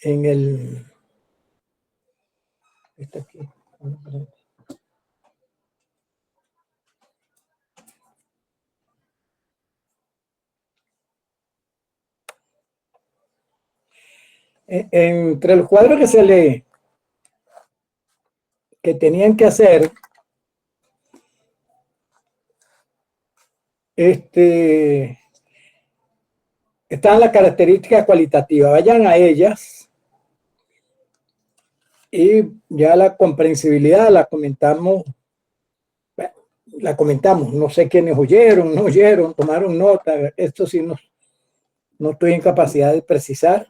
en el... Está aquí. Entre los cuadros que se lee, que tenían que hacer, están las características cualitativas. Vayan a ellas y ya la comprensibilidad la comentamos. No sé quiénes oyeron, no oyeron, tomaron nota. Esto sí no estoy en capacidad de precisar.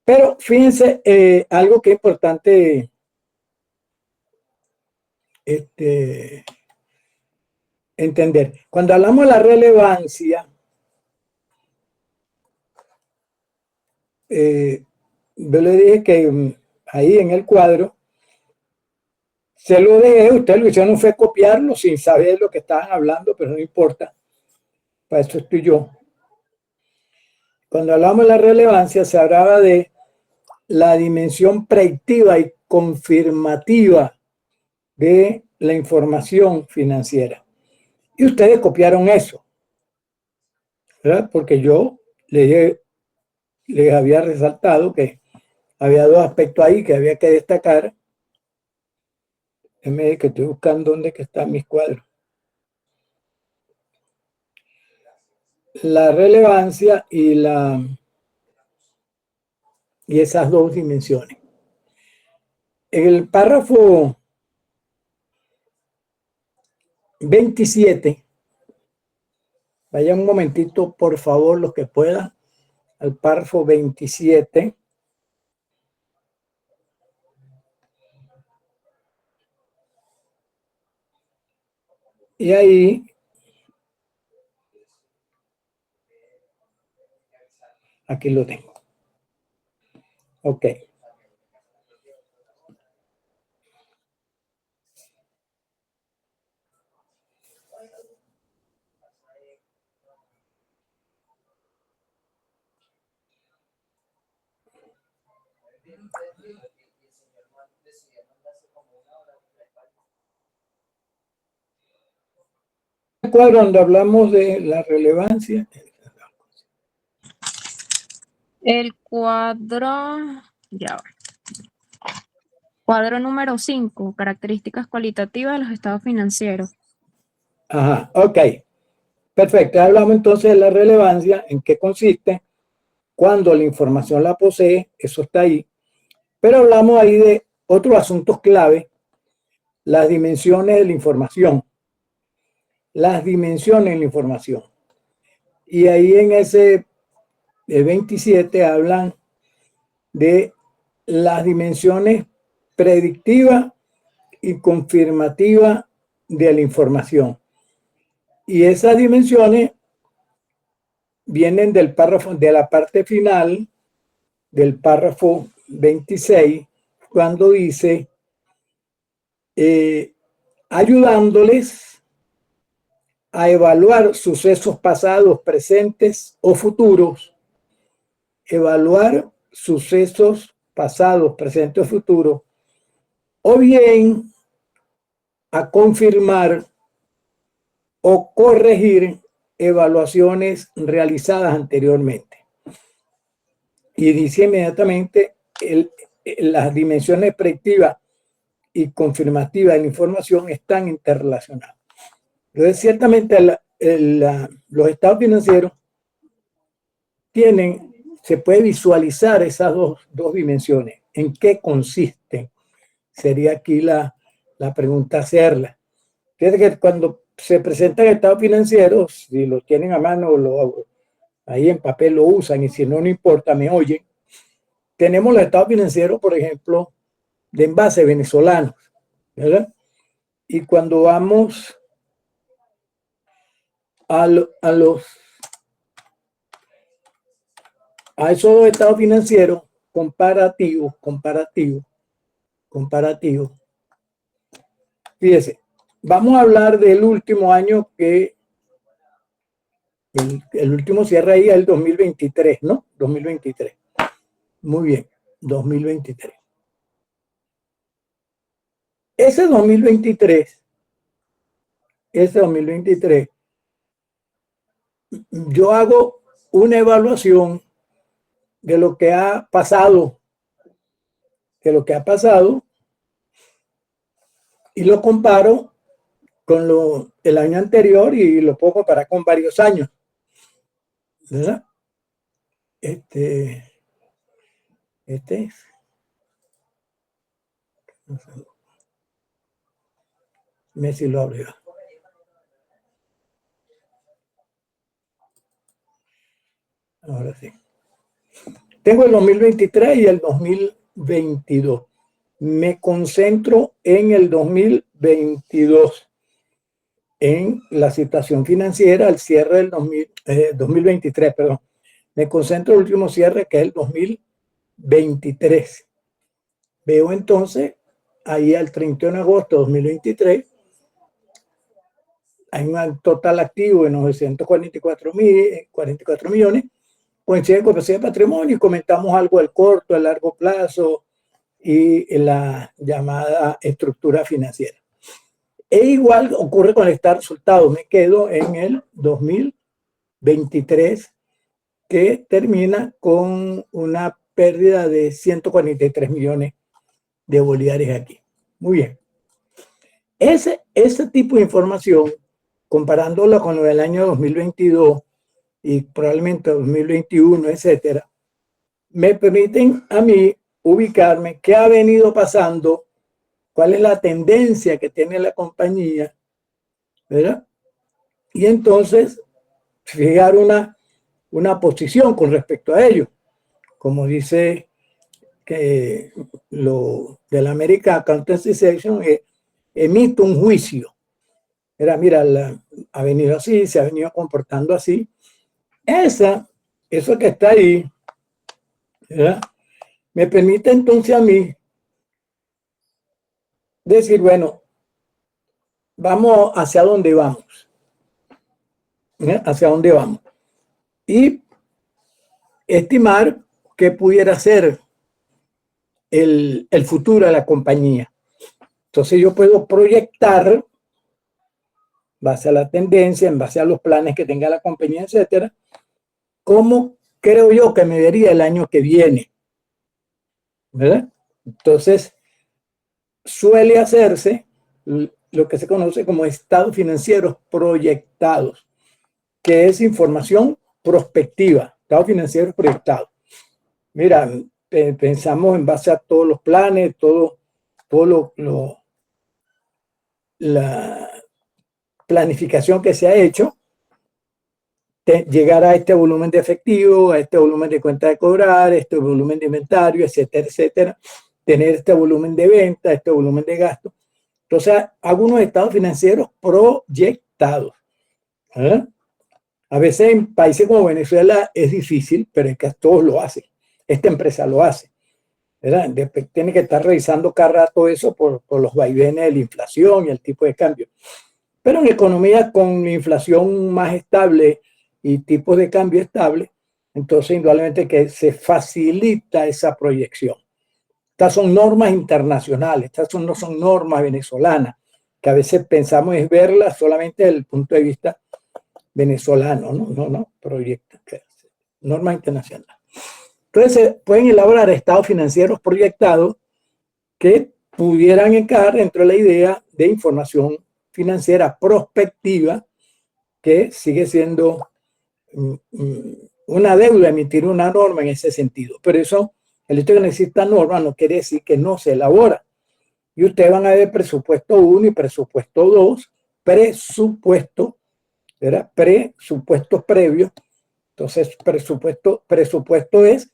Pero fíjense, algo que es importante entender. Cuando hablamos de la relevancia, yo le dije que ahí en el cuadro, se lo dejé, usted lo hicieron fue copiarlo sin saber lo que estaban hablando, pero no importa. Para eso estoy yo. Cuando hablamos de la relevancia, se hablaba de la dimensión predictiva y confirmativa de la información financiera. Y ustedes copiaron eso, ¿verdad? Porque yo les había resaltado que había dos aspectos ahí que había que destacar. Déjenme que estoy buscando dónde que están mis cuadros. La relevancia y esas dos dimensiones. En el párrafo 27, vayan un momentito, por favor, los que puedan, al párrafo 27. Y ahí, aquí lo tengo. Ok. El cuadro donde hablamos de la relevancia. El cuadro, ya va. Cuadro número 5, características cualitativas de los estados financieros. Ajá, ok. Perfecto. Hablamos entonces de la relevancia, en qué consiste, cuando la información la posee, eso está ahí. Pero hablamos ahí de otros asuntos clave, las dimensiones de la información. Las dimensiones de la información. Y ahí en ese 27 hablan de las dimensiones predictiva y confirmativa de la información. Y esas dimensiones vienen del párrafo, de la parte final del párrafo 26, cuando dice ayudándoles a evaluar sucesos pasados, presentes o futuros. Evaluar sucesos pasados, presentes o futuros, o bien a confirmar o corregir evaluaciones realizadas anteriormente. Y dice inmediatamente las dimensiones predictivas y confirmativas de la información están interrelacionadas. Entonces, ciertamente los estados financieros se puede visualizar esas dos dimensiones. ¿En qué consisten? Sería aquí la pregunta hacerla. Fíjate que cuando se presentan estados financieros, si los tienen a mano, ahí en papel lo usan, y si no, no importa, me oyen. Tenemos los estados financieros, por ejemplo, de envase venezolanos, ¿verdad? Y cuando vamos a esos dos estados financieros comparativos, fíjese, vamos a hablar del último año que el último cierre ahí es el 2023, ¿no? 2023. Muy bien, 2023. Ese 2023, yo hago una evaluación de lo que ha pasado, y lo comparo con el año anterior y lo puedo comparar con varios años, ¿verdad? Este es. Messi lo abrió. Ahora sí. Tengo el 2023 y el 2022. Me concentro en el 2022, en la situación financiera al cierre del 2023, perdón. Me concentro en el último cierre, que es el 2023. Veo entonces, ahí al 31 de agosto de 2023, hay un total activo de 944 millones, coincide con el patrimonio, y comentamos algo del corto, del largo plazo y la llamada estructura financiera. E igual ocurre con el estado de resultados. Me quedo en el 2023, que termina con una pérdida de 143 millones de bolívares aquí. Muy bien. Ese tipo de información, comparándola con lo del año 2022 y probablemente 2021, etcétera, me permiten a mí ubicarme qué ha venido pasando, cuál es la tendencia que tiene la compañía, ¿verdad? Y entonces fijar una posición con respecto a ello. Como dice que lo del American Accountancy Association, emite un juicio. Mira, ha venido así, se ha venido comportando así. Eso que está ahí, ¿verdad?, me permite entonces a mí decir, bueno, vamos hacia dónde vamos, hacia dónde vamos, y estimar qué pudiera ser el futuro de la compañía. Entonces yo puedo proyectar, base a la tendencia, en base a los planes que tenga la compañía, etcétera, cómo creo yo que me vería el año que viene, ¿verdad? Entonces suele hacerse lo que se conoce como estados financieros proyectados, que es información prospectiva, estados financieros proyectados. Mira, pensamos en base a todos los planes, la planificación que se ha hecho, llegar a este volumen de efectivo, a este volumen de cuenta de cobrar, este volumen de inventario, etcétera, etcétera, tener este volumen de venta, este volumen de gasto. Entonces, hago unos estados financieros proyectados. A veces en países como Venezuela es difícil, pero es que todos lo hacen. Esta empresa lo hace, ¿verdad? Después tiene que estar revisando cada rato eso por los vaivenes de la inflación y el tipo de cambio. Pero en economías con inflación más estable y tipos de cambio estable, entonces indudablemente que se facilita esa proyección. Estas son normas internacionales, no son normas venezolanas, que a veces pensamos es verlas solamente desde el punto de vista venezolano, no, proyectos, normas internacionales. Entonces se pueden elaborar estados financieros proyectados que pudieran encajar dentro de la idea de información financiera prospectiva, que sigue siendo una deuda emitir una norma en ese sentido. Pero eso, el hecho de que necesita norma no quiere decir que no se elabora. Y ustedes van a ver presupuesto 1 y presupuesto 2, presupuesto, ¿verdad? Presupuestos previos. Entonces, presupuesto es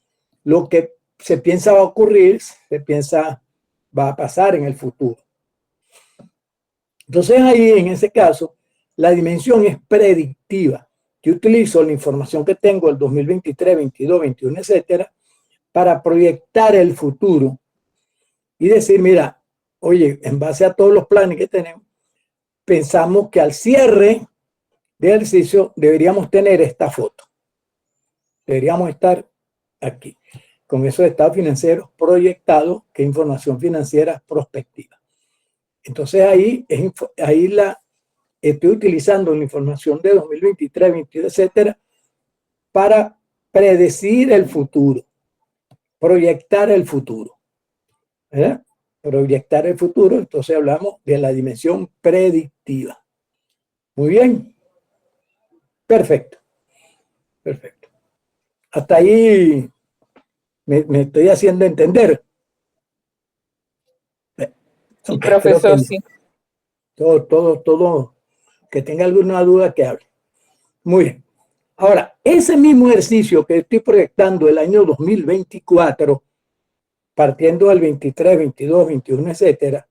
lo que se piensa va a ocurrir, se piensa va a pasar en el futuro. Entonces ahí, en ese caso, la dimensión es predictiva. Yo utilizo la información que tengo del 2023, 22, 21, etcétera, para proyectar el futuro y decir, mira, oye, en base a todos los planes que tenemos, pensamos que al cierre de ejercicio deberíamos tener esta foto. Deberíamos estar aquí. con esos estados financieros proyectados que información financiera prospectiva. Entonces ahí estoy utilizando la información de 2023, 2022, etcétera, para predecir el futuro, proyectar el futuro. ¿Verdad? Proyectar el futuro, entonces hablamos de la dimensión predictiva. Muy bien. Perfecto. Perfecto. Hasta ahí me estoy haciendo entender. Sí, Okay, profesor, sí. todo, que tenga alguna duda que hable. Muy bien. Ahora, ese mismo ejercicio que estoy proyectando el año 2024, partiendo del 23, 22, 21, etcétera,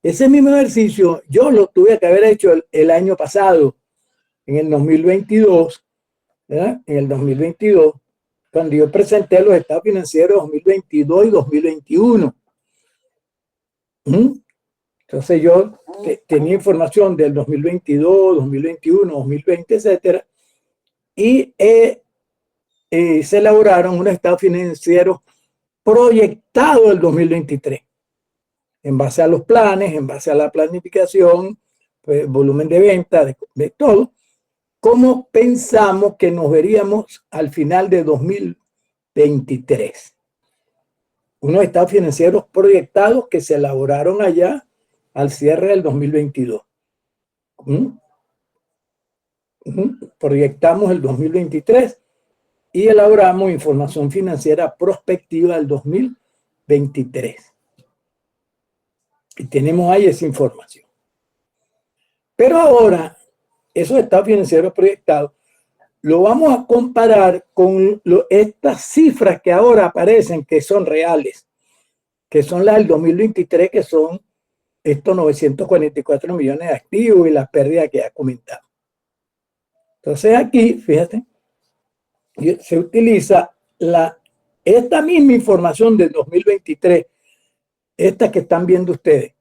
ese mismo ejercicio yo lo tuve que haber hecho el año pasado, en el 2022, ¿verdad? En el 2022, cuando yo presenté los estados financieros 2022 y 2021. Entonces yo tenía información del 2022, 2021, 2020, etcétera, y se elaboraron unos estados financieros proyectados del 2023, en base a los planes, en base a la planificación, pues, volumen de venta, de todo, cómo pensamos que nos veríamos al final de 2023. Unos estados financieros proyectados que se elaboraron allá al cierre del 2022. Proyectamos el 2023 y elaboramos información financiera prospectiva del 2023. Y tenemos ahí esa información. Pero ahora, esos estados financieros proyectados, lo vamos a comparar con estas cifras que ahora aparecen, que son reales, que son las del 2023, que son estos 944 millones de activos y la pérdida que ya comentado. Entonces aquí, fíjate, se utiliza esta misma información del 2023, esta que están viendo ustedes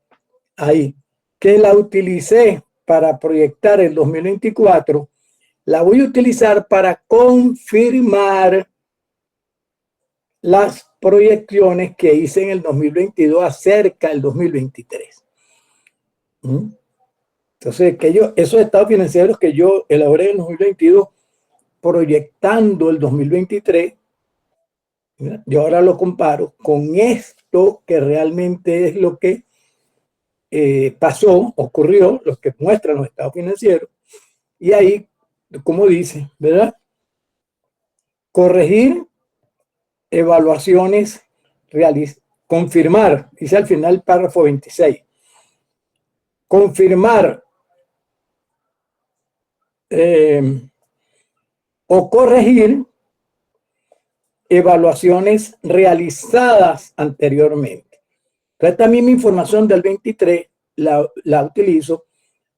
ahí, que la utilicé para proyectar el 2024, la voy a utilizar para confirmar las proyecciones que hice en el 2022 acerca del 2023. Entonces, esos estados financieros que yo elaboré en el 2022, proyectando el 2023, yo ahora lo comparo con esto que realmente es lo que pasó, ocurrió, lo que muestran los estados financieros, y ahí, como dice, ¿verdad? Corregir evaluaciones, confirmar, dice al final el párrafo 26, confirmar o corregir evaluaciones realizadas anteriormente. Entonces, esta misma información del 23 la utilizo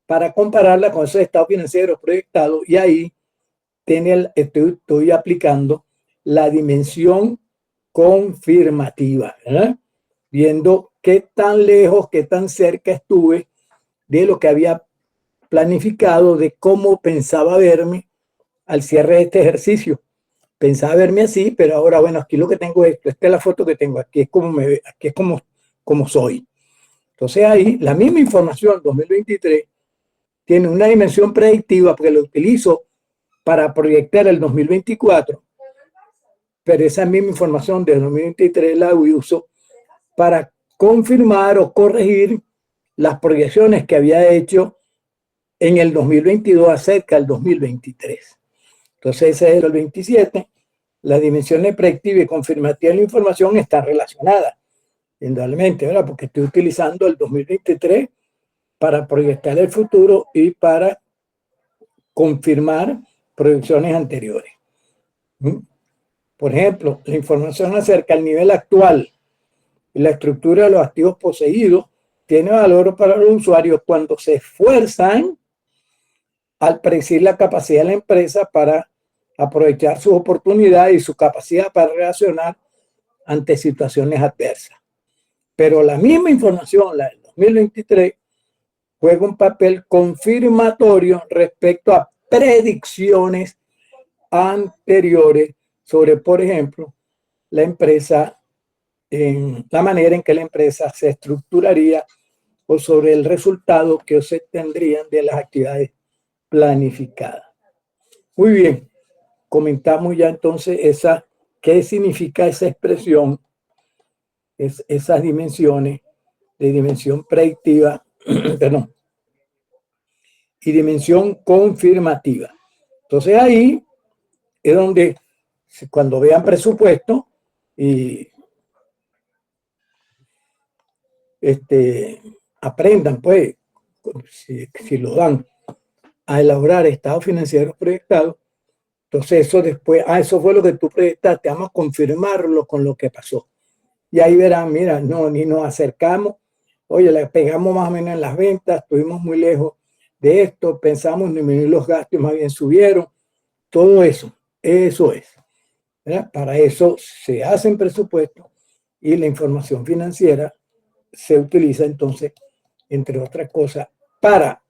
para compararla con esos estados financieros proyectados y ahí estoy aplicando la dimensión confirmativa, ¿verdad? Viendo qué tan lejos, qué tan cerca estuve de lo que había planificado, de cómo pensaba verme al cierre de este ejercicio. Pensaba verme así, pero ahora, bueno, aquí lo que tengo es esto, esta es la foto que tengo, aquí es como me ve, aquí es como soy. Entonces ahí, la misma información 2023 tiene una dimensión predictiva porque lo utilizo para proyectar el 2024, pero esa misma información del 2023 la uso para confirmar o corregir las proyecciones que había hecho en el 2022 acerca del 2023. Entonces ese es el 27. Las dimensiones predictiva y confirmativa de la información están relacionadas, indudablemente, ¿verdad? Porque estoy utilizando el 2023 para proyectar el futuro y para confirmar proyecciones anteriores. Por ejemplo, la información acerca del nivel actual y la estructura de los activos poseídos tiene valor para los usuarios cuando se esfuerzan al predecir la capacidad de la empresa para aprovechar sus oportunidades y su capacidad para reaccionar ante situaciones adversas. Pero la misma información, la del 2023, juega un papel confirmatorio respecto a predicciones anteriores sobre, por ejemplo, la empresa, en la manera en que la empresa se estructuraría o sobre el resultado que se tendrían de las actividades planificadas. Muy bien, comentamos ya entonces qué significa esa expresión, esas dimensiones de dimensión predictiva, perdón, y dimensión confirmativa. Entonces ahí es donde cuando vean presupuesto y aprendan, pues, si lo dan, a elaborar estados financieros proyectados, entonces eso después, eso fue lo que tú proyectaste, vamos a confirmarlo con lo que pasó. Y ahí verán, mira, no, ni nos acercamos, oye, le pegamos más o menos en las ventas, estuvimos muy lejos de esto, pensamos disminuir los gastos, más bien subieron, todo eso es. ¿Verdad? Para eso se hacen presupuestos y la información financiera se utiliza entonces, entre otras cosas, para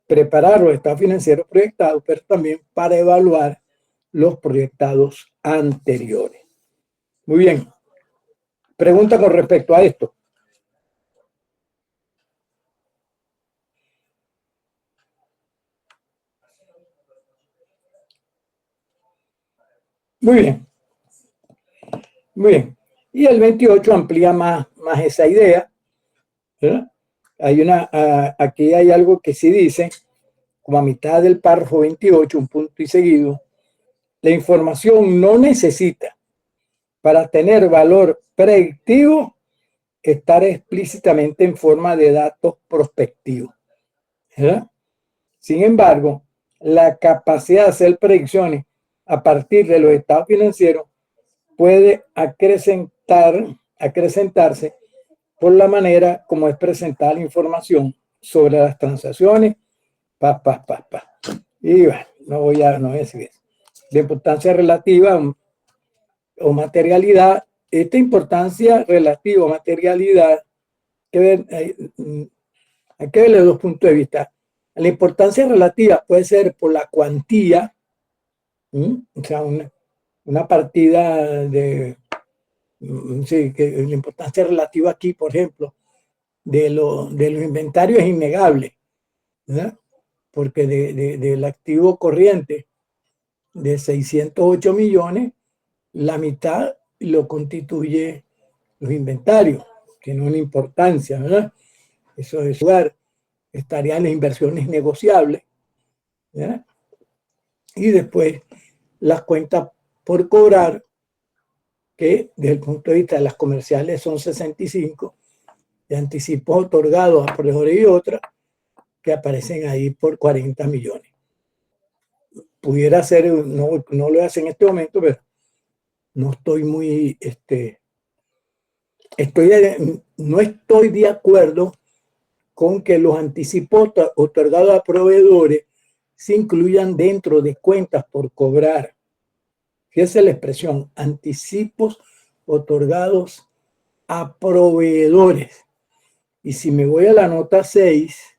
preparar los estados financieros proyectados, pero también para evaluar los proyectados anteriores. Muy bien. Pregunta con respecto a esto. Muy bien. Muy bien. Y el 28 amplía más esa idea, ¿verdad? Aquí hay algo que sí dice, como a mitad del párrafo 28, un punto y seguido, la información no necesita, para tener valor predictivo, estar explícitamente en forma de datos prospectivos, ¿verdad? Sin embargo, la capacidad de hacer predicciones a partir de los estados financieros puede acrecentarse por la manera como es presentada la información sobre las transacciones, Y bueno, no voy a decir eso. La importancia relativa o materialidad, esta importancia relativa o materialidad, hay que ver de dos puntos de vista. La importancia relativa puede ser por la cuantía, o sea, una partida de, sí, que la importancia relativa aquí, por ejemplo, de los inventarios es innegable, ¿verdad? Porque del activo corriente de 608 millones, la mitad lo constituye los inventarios, tiene una importancia, ¿verdad? Eso es lugar, estarían las inversiones negociables, ¿verdad? Y después las cuentas por cobrar, que desde el punto de vista de las comerciales son 65, de anticipos otorgados a proveedores y otras, que aparecen ahí por 40 millones. Pudiera ser, no lo hace en este momento, pero no estoy muy, no estoy de acuerdo con que los anticipos otorgados a proveedores se incluyan dentro de cuentas por cobrar. Fíjese la expresión, anticipos otorgados a proveedores. Y si me voy a la nota 6,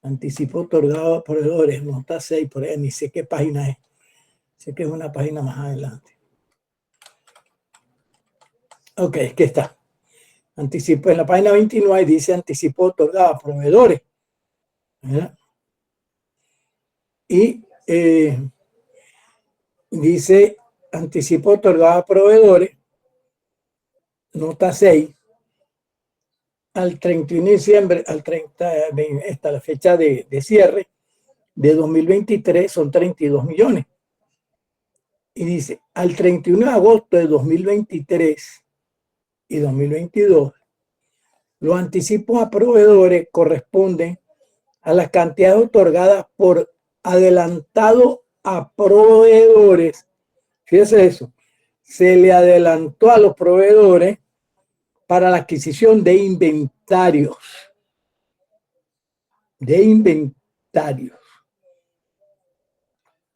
anticipo otorgado a proveedores, nota 6, por ahí ni sé qué página es. Sé que es una página más adelante. Ok, aquí está. Anticipo, en la página 29 dice anticipo otorgado a proveedores. ¿Verdad? Y dice anticipo otorgado a proveedores, nota 6, al 31 de diciembre, hasta la fecha de cierre de 2023 son 32 millones. Y dice, al 31 de agosto de 2023 y 2022, los anticipos a proveedores corresponden a las cantidades otorgadas por adelantado a proveedores. Fíjese eso, se le adelantó a los proveedores para la adquisición de inventarios.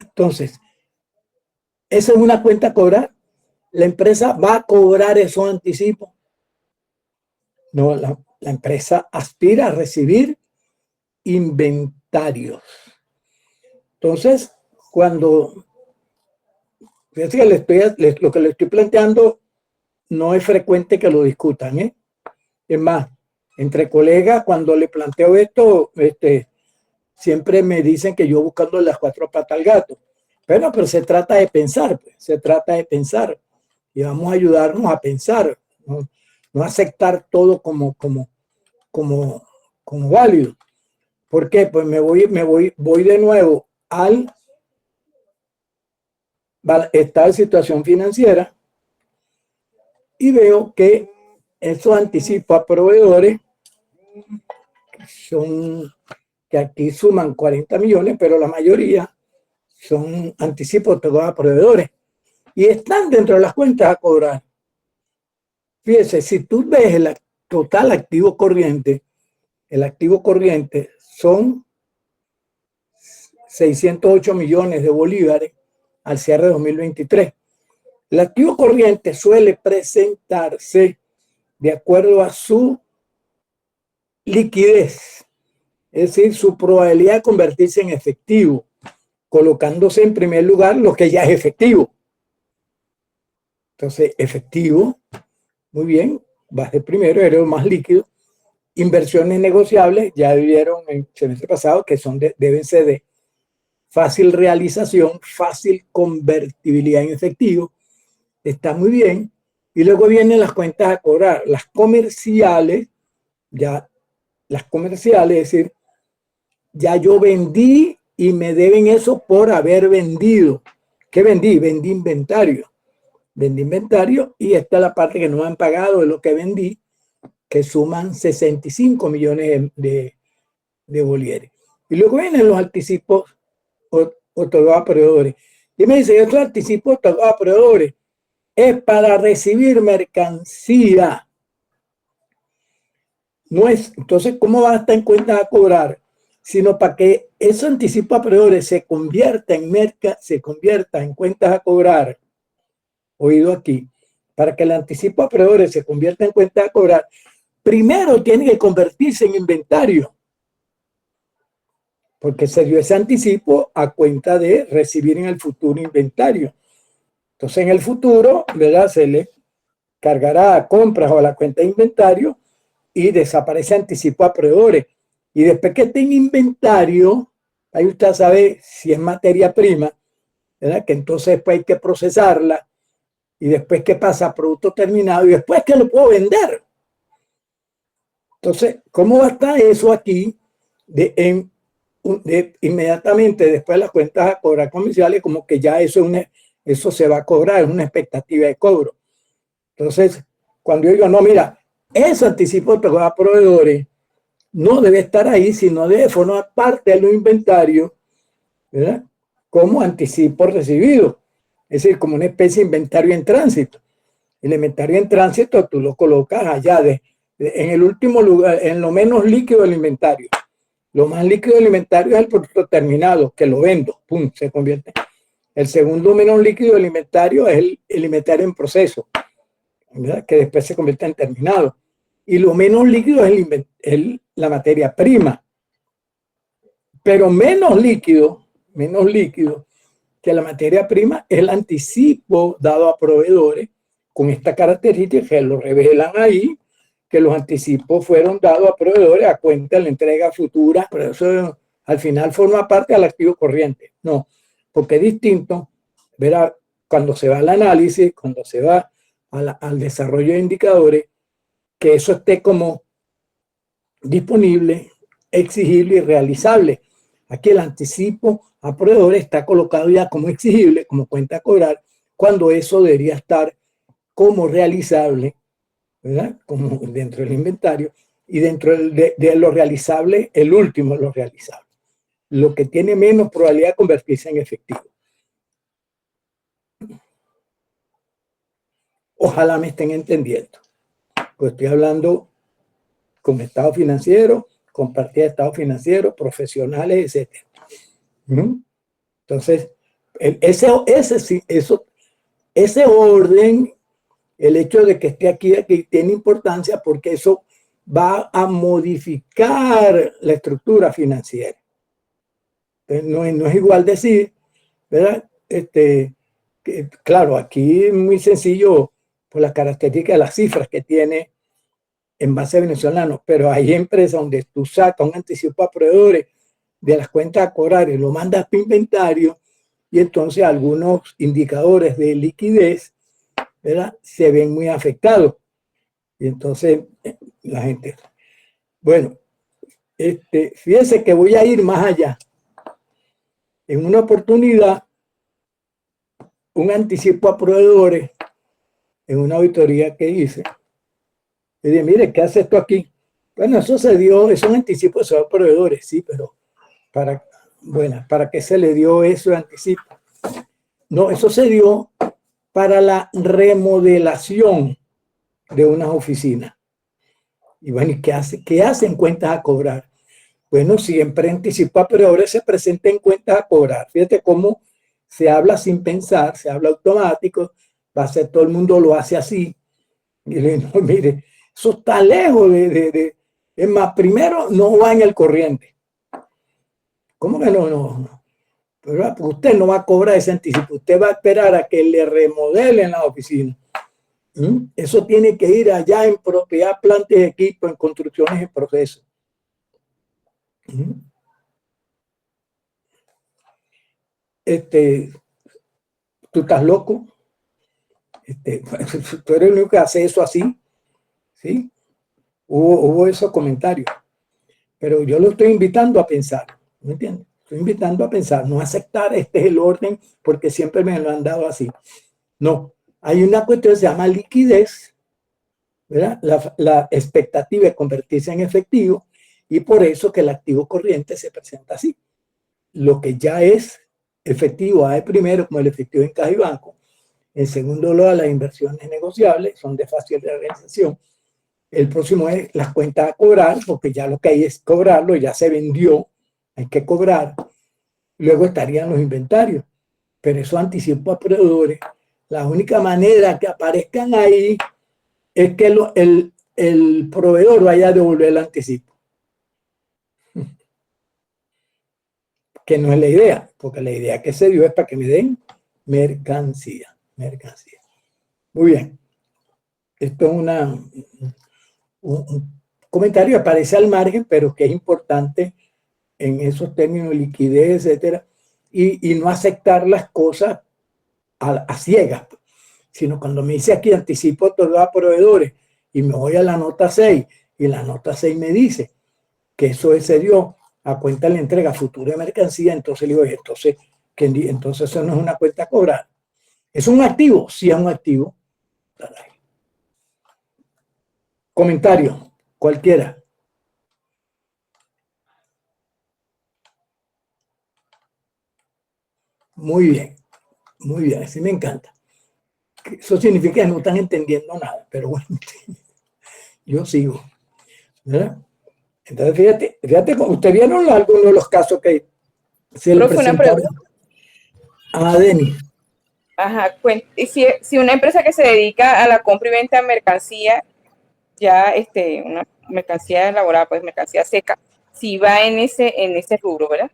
Entonces, esa es una cuenta a cobrar. La empresa va a cobrar esos anticipos. No, la empresa aspira a recibir inventarios. Entonces, cuando Fíjense que lo que le estoy planteando no es frecuente que lo discutan, ¿eh? Es más, entre colegas, cuando le planteo esto, siempre me dicen que yo buscando las cuatro patas al gato. Pero se trata de pensar, pues, se trata de pensar. Y vamos a ayudarnos a pensar, no, no aceptar todo como válido. ¿Por qué? Pues voy de nuevo al estado de situación financiera y veo que esos anticipos a proveedores son, que aquí suman 40 millones, pero la mayoría son anticipos a proveedores y están dentro de las cuentas a cobrar. Fíjese, si tú ves el total activo corriente, el activo corriente son 608 millones de bolívares al cierre de 2023. El activo corriente suele presentarse de acuerdo a su liquidez, es decir, su probabilidad de convertirse en efectivo, colocándose en primer lugar lo que ya es efectivo. Entonces, efectivo, muy bien, va de primero, eres más líquido. Inversiones negociables, ya vieron en el semestre pasado que deben ser de fácil realización, fácil convertibilidad en efectivo, está muy bien. Y luego vienen las cuentas a cobrar, las comerciales, es decir, ya yo vendí y me deben eso por haber vendido. ¿Qué vendí? Vendí inventario. Vendí inventario y esta es la parte que no me han pagado de lo que vendí, que suman 65 millones de bolívares. Y luego vienen los anticipos otorgados a proveedores. Y me dice, estos anticipos otorgados a proveedores es para recibir mercancía. No es, entonces, ¿cómo va a estar en cuenta a cobrar? Sino para que ese anticipo a proveedores se convierta en cuentas a cobrar. Oído aquí. Para que el anticipo a proveedores se convierta en cuentas a cobrar, primero tiene que convertirse en inventario. Porque se dio ese anticipo a cuenta de recibir en el futuro inventario. Entonces, en el futuro, ¿verdad? Se le cargará a compras o a la cuenta de inventario y desaparece anticipo a proveedores. Y después que esté en inventario, ahí usted sabe si es materia prima, ¿verdad? Que entonces después hay que procesarla y después que pasa a producto terminado y después que lo puedo vender. Entonces, ¿cómo va a estar eso aquí inmediatamente después de las cuentas a cobrar comerciales? Como que ya eso se va a cobrar, es una expectativa de cobro. Entonces, cuando yo digo, no, mira, ese anticipo a proveedores no debe estar ahí, sino debe formar parte de los inventarios, ¿verdad? Como anticipo recibido, es decir, como una especie de inventario en tránsito. El inventario en tránsito tú lo colocas allá en el último lugar, en lo menos líquido del inventario. Lo más líquido del inventario es el producto terminado, que lo vendo, pum, se convierte. El segundo menos líquido del inventario es el inventario en proceso, ¿verdad? Que después se convierte en terminado. Y lo menos líquido es la materia prima. Pero menos líquido que la materia prima es el anticipo dado a proveedores con esta característica que lo revelan ahí, que los anticipos fueron dados a proveedores a cuenta de la entrega futura, pero eso al final forma parte del activo corriente. No, porque es distinto, verá, cuando se va al análisis, cuando se va al desarrollo de indicadores, que eso esté como disponible, exigible y realizable. Aquí el anticipo a proveedores está colocado ya como exigible, como cuenta a cobrar, cuando eso debería estar como realizable, ¿verdad? Como dentro del inventario y dentro de lo realizable, el último es lo realizable, lo que tiene menos probabilidad de convertirse en efectivo. Ojalá me estén entendiendo, pues estoy hablando con estado financiero, con partida de estado financiero, profesionales, etc. Entonces, ese orden, el hecho de que esté aquí tiene importancia porque eso va a modificar la estructura financiera. Entonces, no es igual decir, ¿verdad? Claro, aquí es muy sencillo por las características de las cifras que tiene en base venezolano, pero hay empresas donde tú sacas un anticipo a proveedores de las cuentas a cobrar y lo mandas para inventario, y entonces algunos indicadores de liquidez, ¿verdad?, se ven muy afectados. Y entonces la gente, bueno, fíjense que voy a ir más allá. En una oportunidad, un anticipo a proveedores, en una auditoría que hice, le dije, mire, ¿qué hace esto aquí? Bueno, eso se dio, es un anticipo a proveedores, sí, pero ¿para qué se le dio eso de anticipo? No, eso se dio para la remodelación de unas oficinas. Y bueno, ¿y qué hace? ¿Qué hacen cuentas a cobrar? Bueno, siempre anticipa, pero ahora se presenta en cuentas a cobrar. Fíjate cómo se habla sin pensar, se habla automático, va a ser todo el mundo lo hace así. Y le digo, no, mire, eso está lejos es más, primero no va en el corriente. ¿Cómo que no? No. Pero usted no va a cobrar ese anticipo, usted va a esperar a que le remodelen la oficina. Eso tiene que ir allá en propiedad, planta y equipo, en construcciones en proceso. Tú estás loco. Tú eres el único que hace eso así. ¿Sí? Hubo esos comentarios. Pero yo lo estoy invitando a pensar. ¿Me entiendes? Estoy invitando a pensar, no aceptar este es el orden porque siempre me lo han dado así. No, hay una cuestión que se llama liquidez, ¿verdad? La expectativa de convertirse en efectivo, y por eso que el activo corriente se presenta así. Lo que ya es efectivo hay primero, como el efectivo en caja y banco. En segundo lugar, las inversiones negociables son de fácil realización. El próximo es las cuentas a cobrar, porque ya lo que hay es cobrarlo, ya se vendió, hay que cobrar. Luego estarían los inventarios, pero eso anticipo a proveedores. La única manera que aparezcan ahí es que el proveedor vaya a devolver el anticipo. Que no es la idea, porque la idea que se dio es para que me den mercancía. Muy bien. Esto es un comentario que aparece al margen, pero que es importante en esos términos, liquidez, etcétera, y no aceptar las cosas a ciegas, sino cuando me dice aquí anticipo otorgado a proveedores y me voy a la nota 6 y la nota 6 me dice que eso se dio a cuenta de la entrega futura de mercancía, entonces le digo, entonces eso no es una cuenta a cobrar. ¿Es un activo? Sí, es un activo. Comentario, cualquiera. Muy bien, así me encanta. Eso significa que no están entendiendo nada, pero bueno, yo sigo, ¿verdad? Entonces, fíjate, ¿usted vieron algunos de los casos que se le presentaron a Denis? Ajá, si una empresa que se dedica a la compra y venta de mercancía, ya una mercancía elaborada, pues mercancía seca, si va en ese rubro, ¿verdad?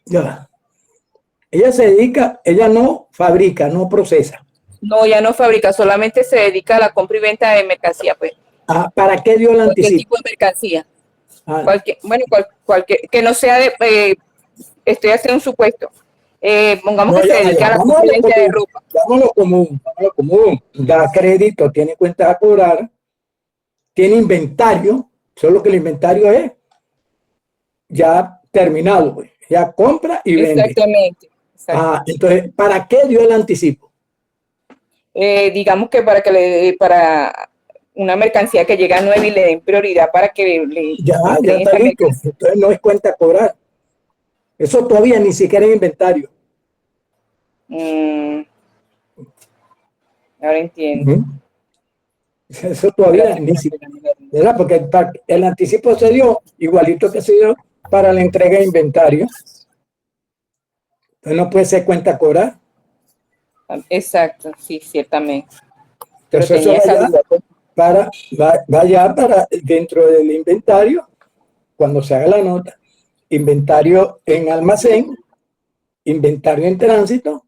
Ya. Ella se dedica, ella no fabrica, no procesa. No, ya no fabrica, solamente se dedica a la compra y venta de mercancía, pues. ¿Para qué dio el anticipo? Cualquier tipo de mercancía. Cualquier, que no sea estoy haciendo un supuesto. Pongamos que se dedica a la compra y venta de ropa. Vamos a lo común. Da crédito, tiene cuentas a cobrar, tiene inventario, solo que el inventario es ya terminado, pues. Ya compra y vende. Exactamente. Entonces, ¿para qué dio el anticipo? Digamos que para una mercancía que llega nueva y le den prioridad para que le ya está listo. Entonces no es cuenta a cobrar. Eso todavía ni siquiera es inventario. Ahora entiendo. Eso todavía ni siquiera, ¿verdad? Porque el anticipo se dio igualito que se dio para la entrega de inventario. Entonces no puede ser cuenta a cobrar. Exacto, sí, ciertamente. Entonces eso vaya para dentro del inventario, cuando se haga la nota, inventario en almacén inventario en tránsito,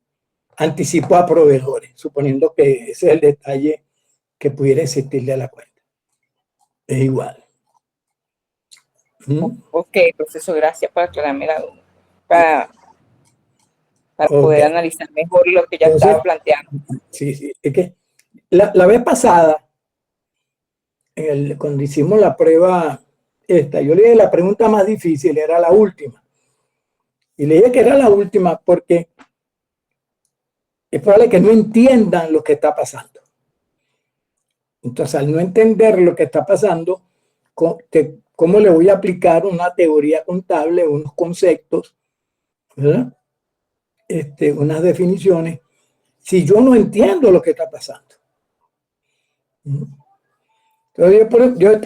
anticipo a proveedores, suponiendo que ese es el detalle que pudiera existirle a la cuenta. Es igual. Ok, profesor, gracias por aclararme la duda. Para poder analizar mejor lo que ya estaba planteando. Sí. Es que la vez pasada, cuando hicimos la prueba yo le dije la pregunta más difícil era la última. Y le dije que era la última porque es probable que no entiendan lo que está pasando. Entonces, al no entender lo que está pasando, ¿cómo le voy a aplicar una teoría contable, unos conceptos, ¿verdad? Unas definiciones, si yo no entiendo lo que está pasando? Entonces,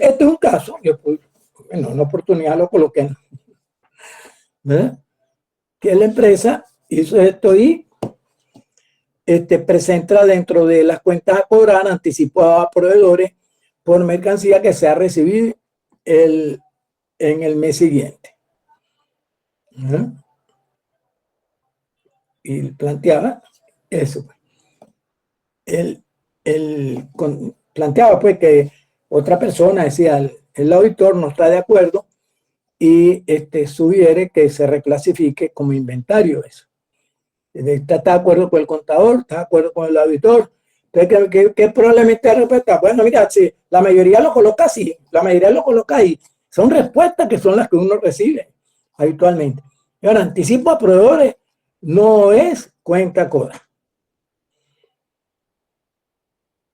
este es un caso, bueno, una oportunidad lo coloqué, ¿verdad? Que la empresa hizo esto y presenta dentro de las cuentas a cobrar anticipo a proveedores por mercancía que se ha recibido en el mes siguiente. Y planteaba eso. Planteaba pues que otra persona decía, el auditor no está de acuerdo y sugiere que se reclasifique como inventario eso. Está de acuerdo con el contador, está de acuerdo con el auditor. Entonces, ¿qué probablemente respuesta? Bueno, mira, si la mayoría lo coloca así, la mayoría lo coloca ahí. Son respuestas que son las que uno recibe habitualmente. Y ahora, anticipo a proveedores no es cuenta cobra.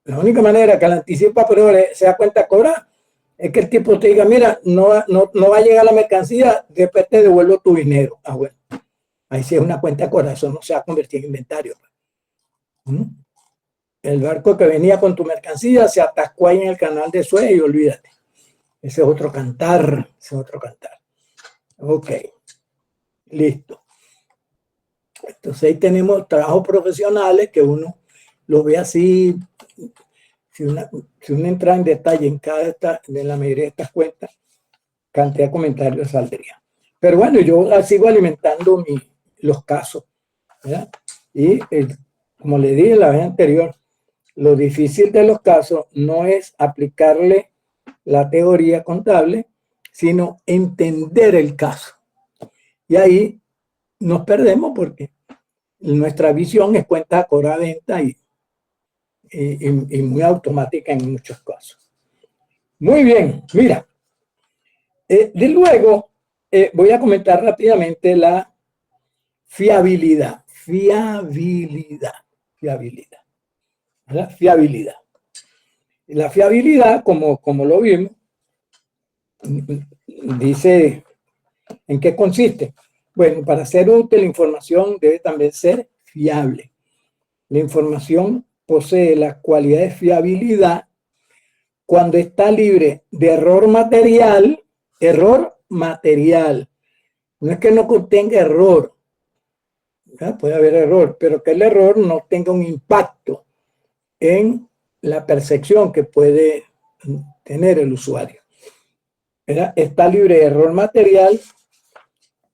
La única manera que el anticipo a proveedores sea cuenta cobra es que el tipo te diga, mira, no va a llegar la mercancía, después te devuelvo tu dinero. Ah, bueno. Ahí sí es una cuenta cobra, eso no se va a convertir en inventario. El barco que venía con tu mercancía se atascó ahí en el canal de Suez y olvídate. Ese es otro cantar, Ok, listo. Entonces ahí tenemos trabajos profesionales que uno lo ve así. Si uno entra en detalle en la mayoría de estas cuentas, cantidad de comentarios saldría. Pero bueno, yo sigo alimentando los casos, ¿verdad? Y como le dije la vez anterior, lo difícil de los casos no es aplicarle la teoría contable, sino entender el caso. Y ahí nos perdemos porque nuestra visión es cuenta cobra venta y muy automática en muchos casos. Muy bien, mira. De luego, voy a comentar rápidamente la fiabilidad. ¿Verdad? Fiabilidad. La fiabilidad, como lo vimos, dice en qué consiste. Bueno, para ser útil la información debe también ser fiable. La información posee las cualidades de fiabilidad cuando está libre de error material. No es que no contenga error, ¿verdad? Puede haber error, pero que el error no tenga un impacto en la percepción que puede tener el usuario. ¿Verdad? Está libre de error material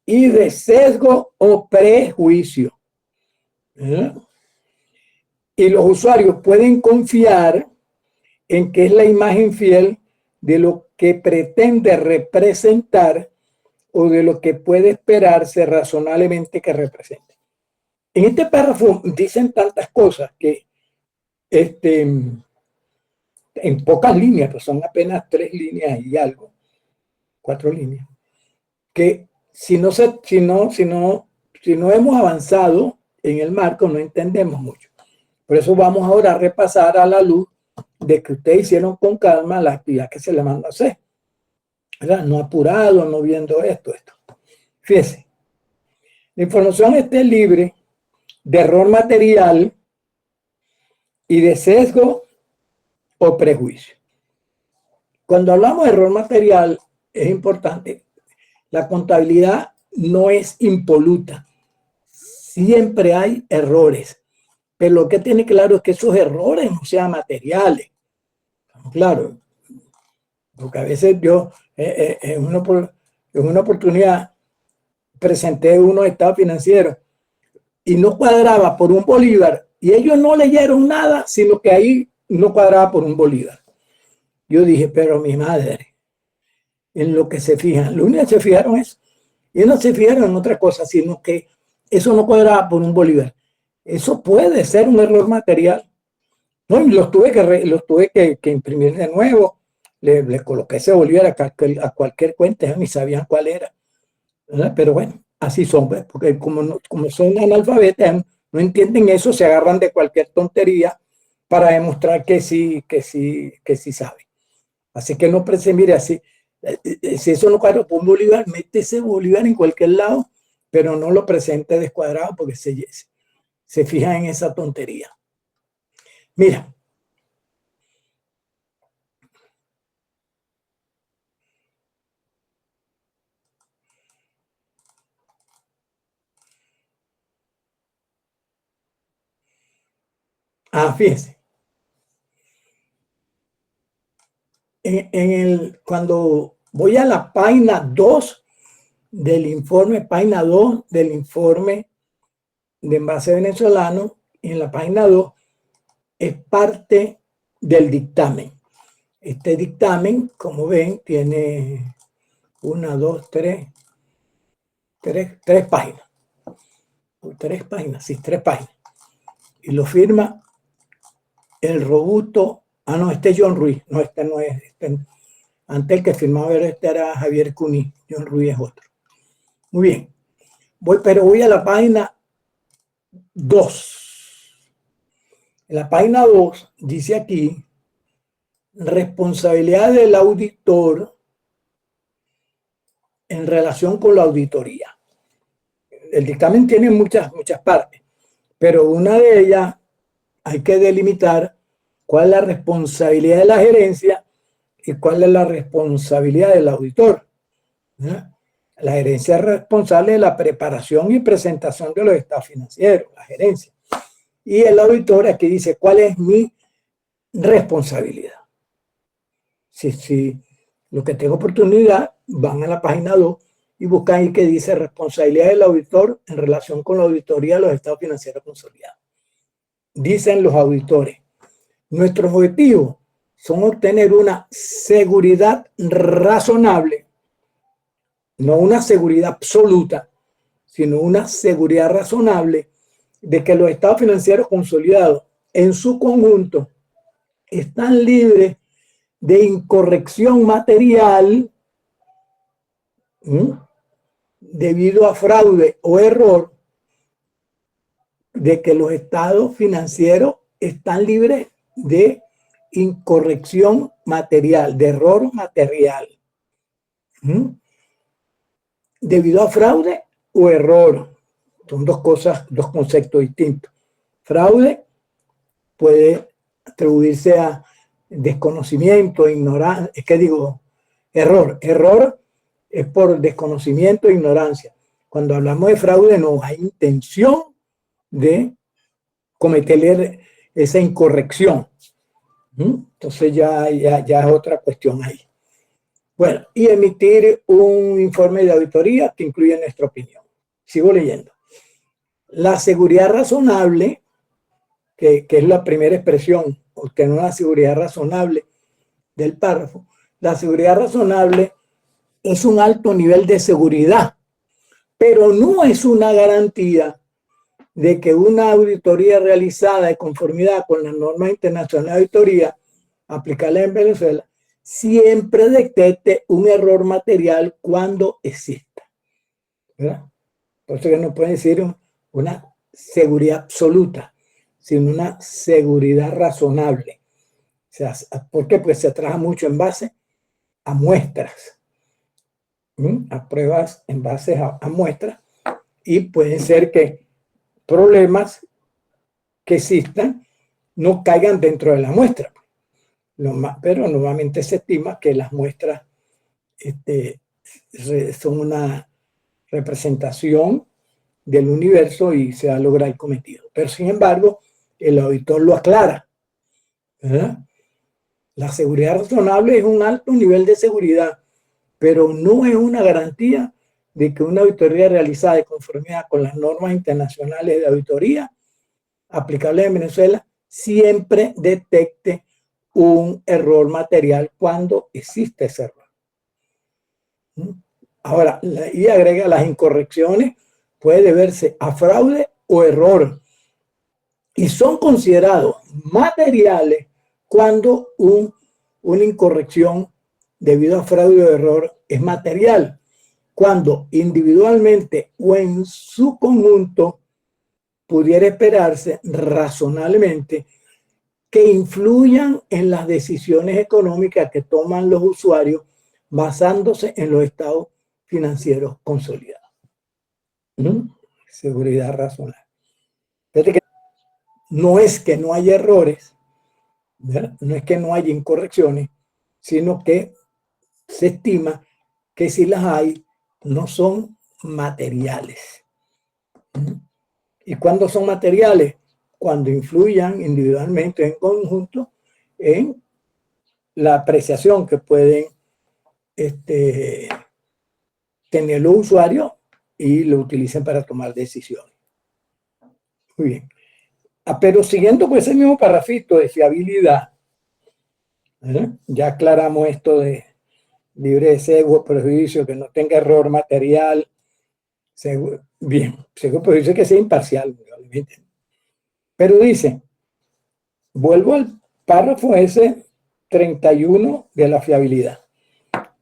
y de sesgo o prejuicio. ¿Verdad? Y los usuarios pueden confiar en que es la imagen fiel de lo que pretende representar o de lo que puede esperarse razonablemente que represente. En este párrafo dicen tantas cosas que en pocas líneas, pues son apenas 3 líneas y algo, 4 líneas, que si no hemos avanzado en el marco no entendemos mucho. Por eso vamos ahora a repasar a la luz de que ustedes hicieron con calma la actividad que se le manda a hacer, ¿verdad? No apurado, no viendo esto. Fíjense, la información esté libre de error material y de sesgo o prejuicio. Cuando hablamos de error material, es importante, la contabilidad no es impoluta. Siempre hay errores, pero lo que tiene claro es que esos errores no sean materiales. Claro, porque a veces yo en una oportunidad presenté unos estados financieros y no cuadraba por un bolívar, y ellos no leyeron nada, sino que ahí no cuadraba por un bolívar. Yo dije, pero mi madre, en lo que se fijan, lo único que se fijaron es, y no se fijaron en otra cosa, sino que eso no cuadraba por un bolívar. Eso puede ser un error material. No, y los tuve que imprimir de nuevo. Le coloqué ese bolívar a cualquier cuenta, ya ni sabían cuál era. ¿Verdad? Pero bueno, así son, pues, porque como son analfabetas, no entienden eso, se agarran de cualquier tontería para demostrar que sí saben. Así que no mire así. Si eso no cuadra por un bolívar, mete ese bolívar en cualquier lado, pero no lo presente descuadrado porque se fija en esa tontería. Mira. Fíjense. Cuando voy a la página 2 del informe, página 2 del informe de envase venezolano, en la página 2 es parte del dictamen. Este dictamen, como ven, tiene 1, 2, 3 páginas. 3 páginas, sí, 3 páginas. Y lo firma el robusto. No, este es John Ruiz. No, este no es. Antes el que firmaba era Javier Cuní. John Ruiz es otro. Muy bien. Pero voy a la página 2. En la página 2 dice aquí, responsabilidad del auditor en relación con la auditoría. El dictamen tiene muchas partes, pero una de ellas hay que delimitar cuál es la responsabilidad de la gerencia y cuál es la responsabilidad del auditor. La gerencia es responsable de la preparación y presentación de los estados financieros, la gerencia. Y el auditor aquí dice, ¿cuál es mi responsabilidad? Si lo que tengo oportunidad, van a la página 2 y buscan ahí que dice responsabilidad del auditor en relación con la auditoría de los estados financieros consolidados. Dicen los auditores, nuestros objetivos son obtener una seguridad razonable, no una seguridad absoluta, sino una seguridad razonable de que los estados financieros consolidados en su conjunto están libres de incorrección material debido a fraude o error, de que los estados financieros están libres de incorrección material, de error material, debido a fraude o error. Son dos conceptos distintos. Fraude puede atribuirse a desconocimiento, ignorancia, error. Error es por desconocimiento e ignorancia. Cuando hablamos de fraude no hay intención de cometer esa incorrección. Entonces ya es otra cuestión ahí. Bueno, y emitir un informe de auditoría que incluye nuestra opinión. Sigo leyendo. La seguridad razonable, que es la primera expresión, obtener una seguridad razonable del párrafo. La seguridad razonable es un alto nivel de seguridad, pero no es una garantía de que una auditoría realizada de conformidad con las normas internacionales de auditoría aplicables en Venezuela siempre detecte un error material cuando exista. ¿Verdad? Por eso que no puede decir una seguridad absoluta, sino una seguridad razonable. O sea, ¿por qué? Pues se trabaja mucho en base a muestras, a pruebas en base a muestras, y puede ser que problemas que existan no caigan dentro de la muestra. Pero normalmente se estima que las muestras son una representación del universo y se va a lograr el cometido. Pero sin embargo, el auditor lo aclara, ¿verdad? La seguridad razonable es un alto nivel de seguridad, pero no es una garantía de que una auditoría realizada de conformidad con las normas internacionales de auditoría aplicables en Venezuela siempre detecte un error material cuando existe ese error. Ahora, y agrega las incorrecciones puede deberse a fraude o error y son considerados materiales cuando una incorrección debido a fraude o error es material, cuando individualmente o en su conjunto pudiera esperarse razonablemente que influyan en las decisiones económicas que toman los usuarios basándose en los estados financieros consolidados. Seguridad razonable. Fíjate que no es que no haya errores, ¿verdad? No es que no haya incorrecciones, sino que se estima que si las hay, no son materiales. ¿Y cuándo son materiales? Cuando influyan individualmente o en conjunto en la apreciación que pueden tener los usuarios y lo utilicen para tomar decisiones. Muy bien. Pero siguiendo con ese mismo parrafito de fiabilidad, ya aclaramos esto de libre de sesgo, prejuicio, que no tenga error material. Bien, sesgo, prejuicio que sea imparcial. Pero dice, vuelvo al párrafo ese 31 de la fiabilidad.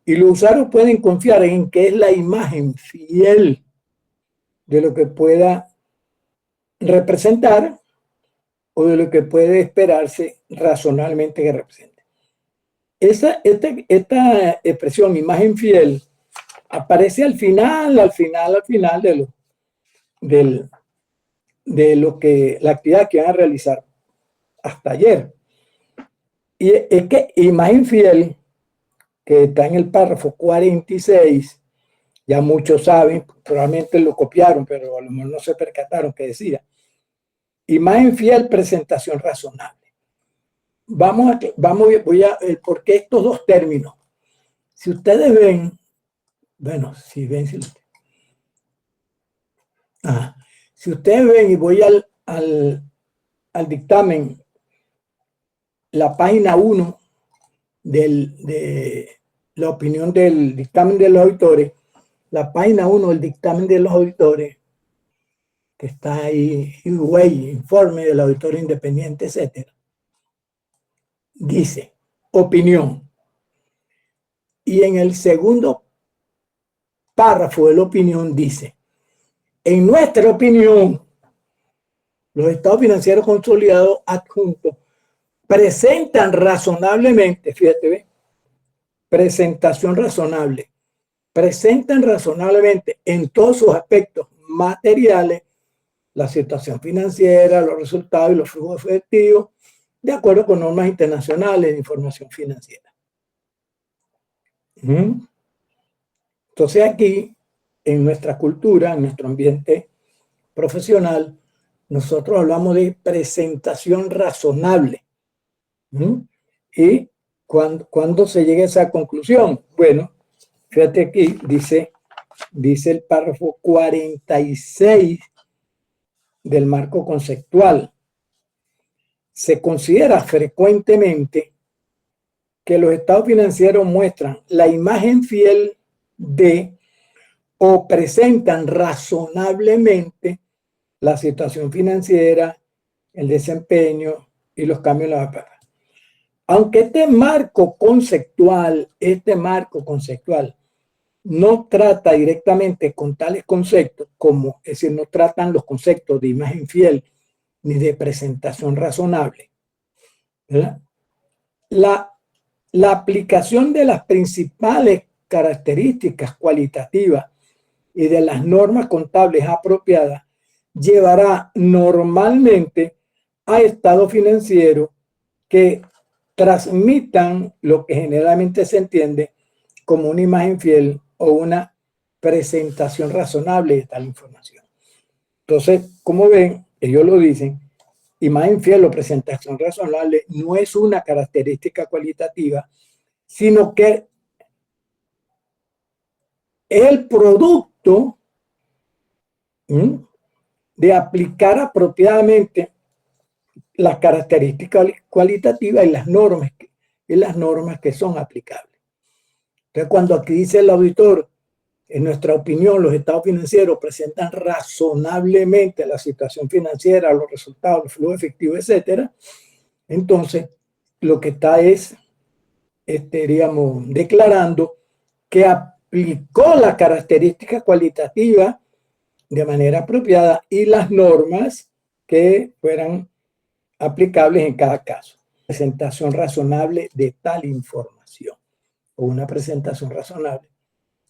Y los usuarios pueden confiar en que es la imagen fiel de lo que pueda representar o de lo que puede esperarse razonablemente que represente. Esta expresión imagen fiel aparece al final de lo que la actividad que van a realizar hasta ayer. Y es que imagen fiel, que está en el párrafo 46, ya muchos saben, probablemente lo copiaron, pero a lo mejor no se percataron que decía imagen fiel, presentación razonable. Voy a ver por qué estos dos términos. Si ustedes ven, bueno, si ustedes ven y voy al dictamen, la página 1 de la opinión del dictamen de los auditores, la página 1 del dictamen de los auditores, que está ahí, informe del auditor independiente, etcétera, dice opinión. Y en el segundo párrafo de la opinión dice, en nuestra opinión, los estados financieros consolidados adjuntos presentan razonablemente, fíjate, ¿ve? Presentación razonable, presentan razonablemente en todos sus aspectos materiales la situación financiera, los resultados y los flujos efectivos, de acuerdo con normas internacionales de información financiera. Entonces aquí, en nuestra cultura, en nuestro ambiente profesional, nosotros hablamos de presentación razonable. ¿Y cuando se llega a esa conclusión? Bueno, fíjate aquí, dice el párrafo 46 del marco conceptual. Se considera frecuentemente que los estados financieros muestran la imagen fiel de o presentan razonablemente la situación financiera, el desempeño y los cambios en la paga. Aunque este marco conceptual no trata directamente con tales conceptos, como, es decir, no tratan los conceptos de imagen fiel ni de presentación razonable, ¿verdad? La aplicación de las principales características cualitativas y de las normas contables apropiadas llevará normalmente a estados financieros que transmitan lo que generalmente se entiende como una imagen fiel o una presentación razonable de tal información. Entonces, como ven, ellos lo dicen, imagen fiel o presentación razonable no es una característica cualitativa, sino que es el producto efecto de aplicar apropiadamente las características cualitativas y las normas que son aplicables. Entonces, cuando aquí dice el auditor, en nuestra opinión, los estados financieros presentan razonablemente la situación financiera, los resultados, el flujo efectivo, etcétera, entonces lo que está es, digamos, declarando que aplicó la característica cualitativa de manera apropiada y las normas que fueran aplicables en cada caso. Presentación razonable de tal información o una presentación razonable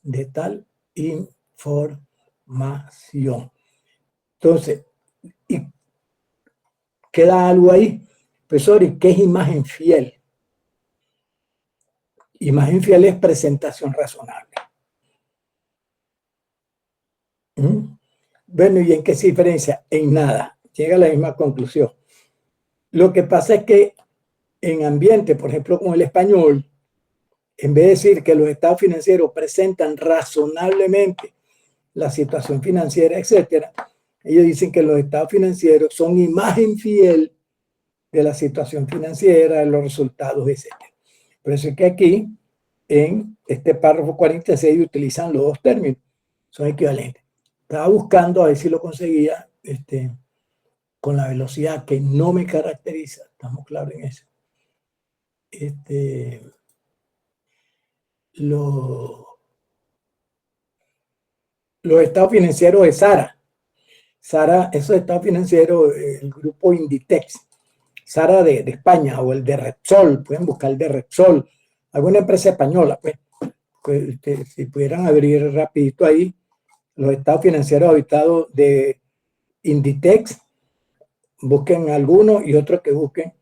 de tal información. Entonces, y queda algo ahí, profesor, ¿y qué es imagen fiel? Imagen fiel es presentación razonable. Bueno, ¿y en qué se diferencia? En nada. Llega a la misma conclusión. Lo que pasa es que en ambiente, por ejemplo, como el español, en vez de decir que los estados financieros presentan razonablemente la situación financiera, etcétera, ellos dicen que los estados financieros son imagen fiel de la situación financiera, de los resultados, etcétera. Por eso es que aquí, en este párrafo 46, utilizan los dos términos, son equivalentes. Estaba buscando a ver si lo conseguía con la velocidad que no me caracteriza, estamos claros en eso. Los estados financieros de Sara. Sara, esos estados financieros, el grupo Inditex, Sara de España, o el de Repsol, pueden buscar el de Repsol, alguna empresa española, pues si pudieran abrir rapidito ahí, los estados financieros auditados de Inditex, busquen algunos y otros que busquen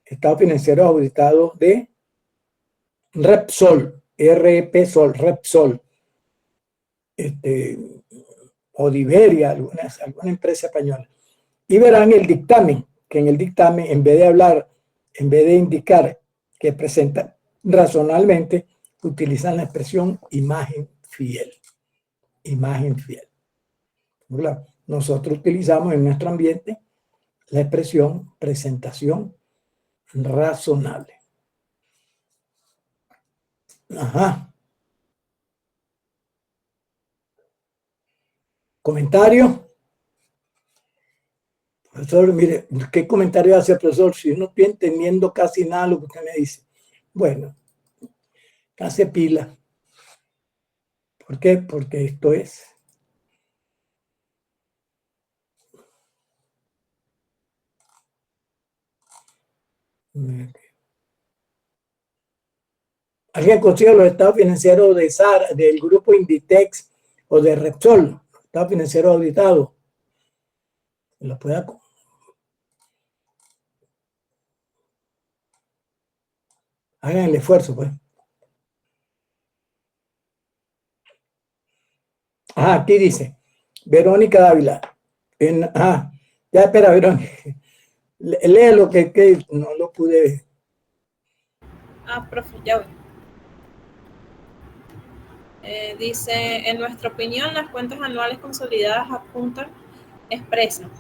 estados financieros auditados de Repsol, Repsol, Repsol, o de Iberia, alguna empresa española, y verán el dictamen, que en el dictamen, en vez de indicar que presenta razonablemente, utilizan la expresión imagen fiel. Imagen fiel. Nosotros utilizamos en nuestro ambiente la expresión presentación razonable. Ajá. ¿Comentario? Profesor, mire, ¿qué comentario hace el profesor? Si yo no estoy entendiendo casi nada lo que usted me dice. Bueno, hace pila. ¿Por qué? Porque esto es. ¿Alguien consigue los estados financieros de Sara, del grupo Inditex o de Repsol? Estados financieros auditados. ¿Lo puede? Hagan el esfuerzo, pues. Aquí dice, Verónica Dávila. Ya espera, Verónica. Lee lo que no lo pude. Profe, ya voy. Dice, en nuestra opinión, las cuentas anuales consolidadas expresan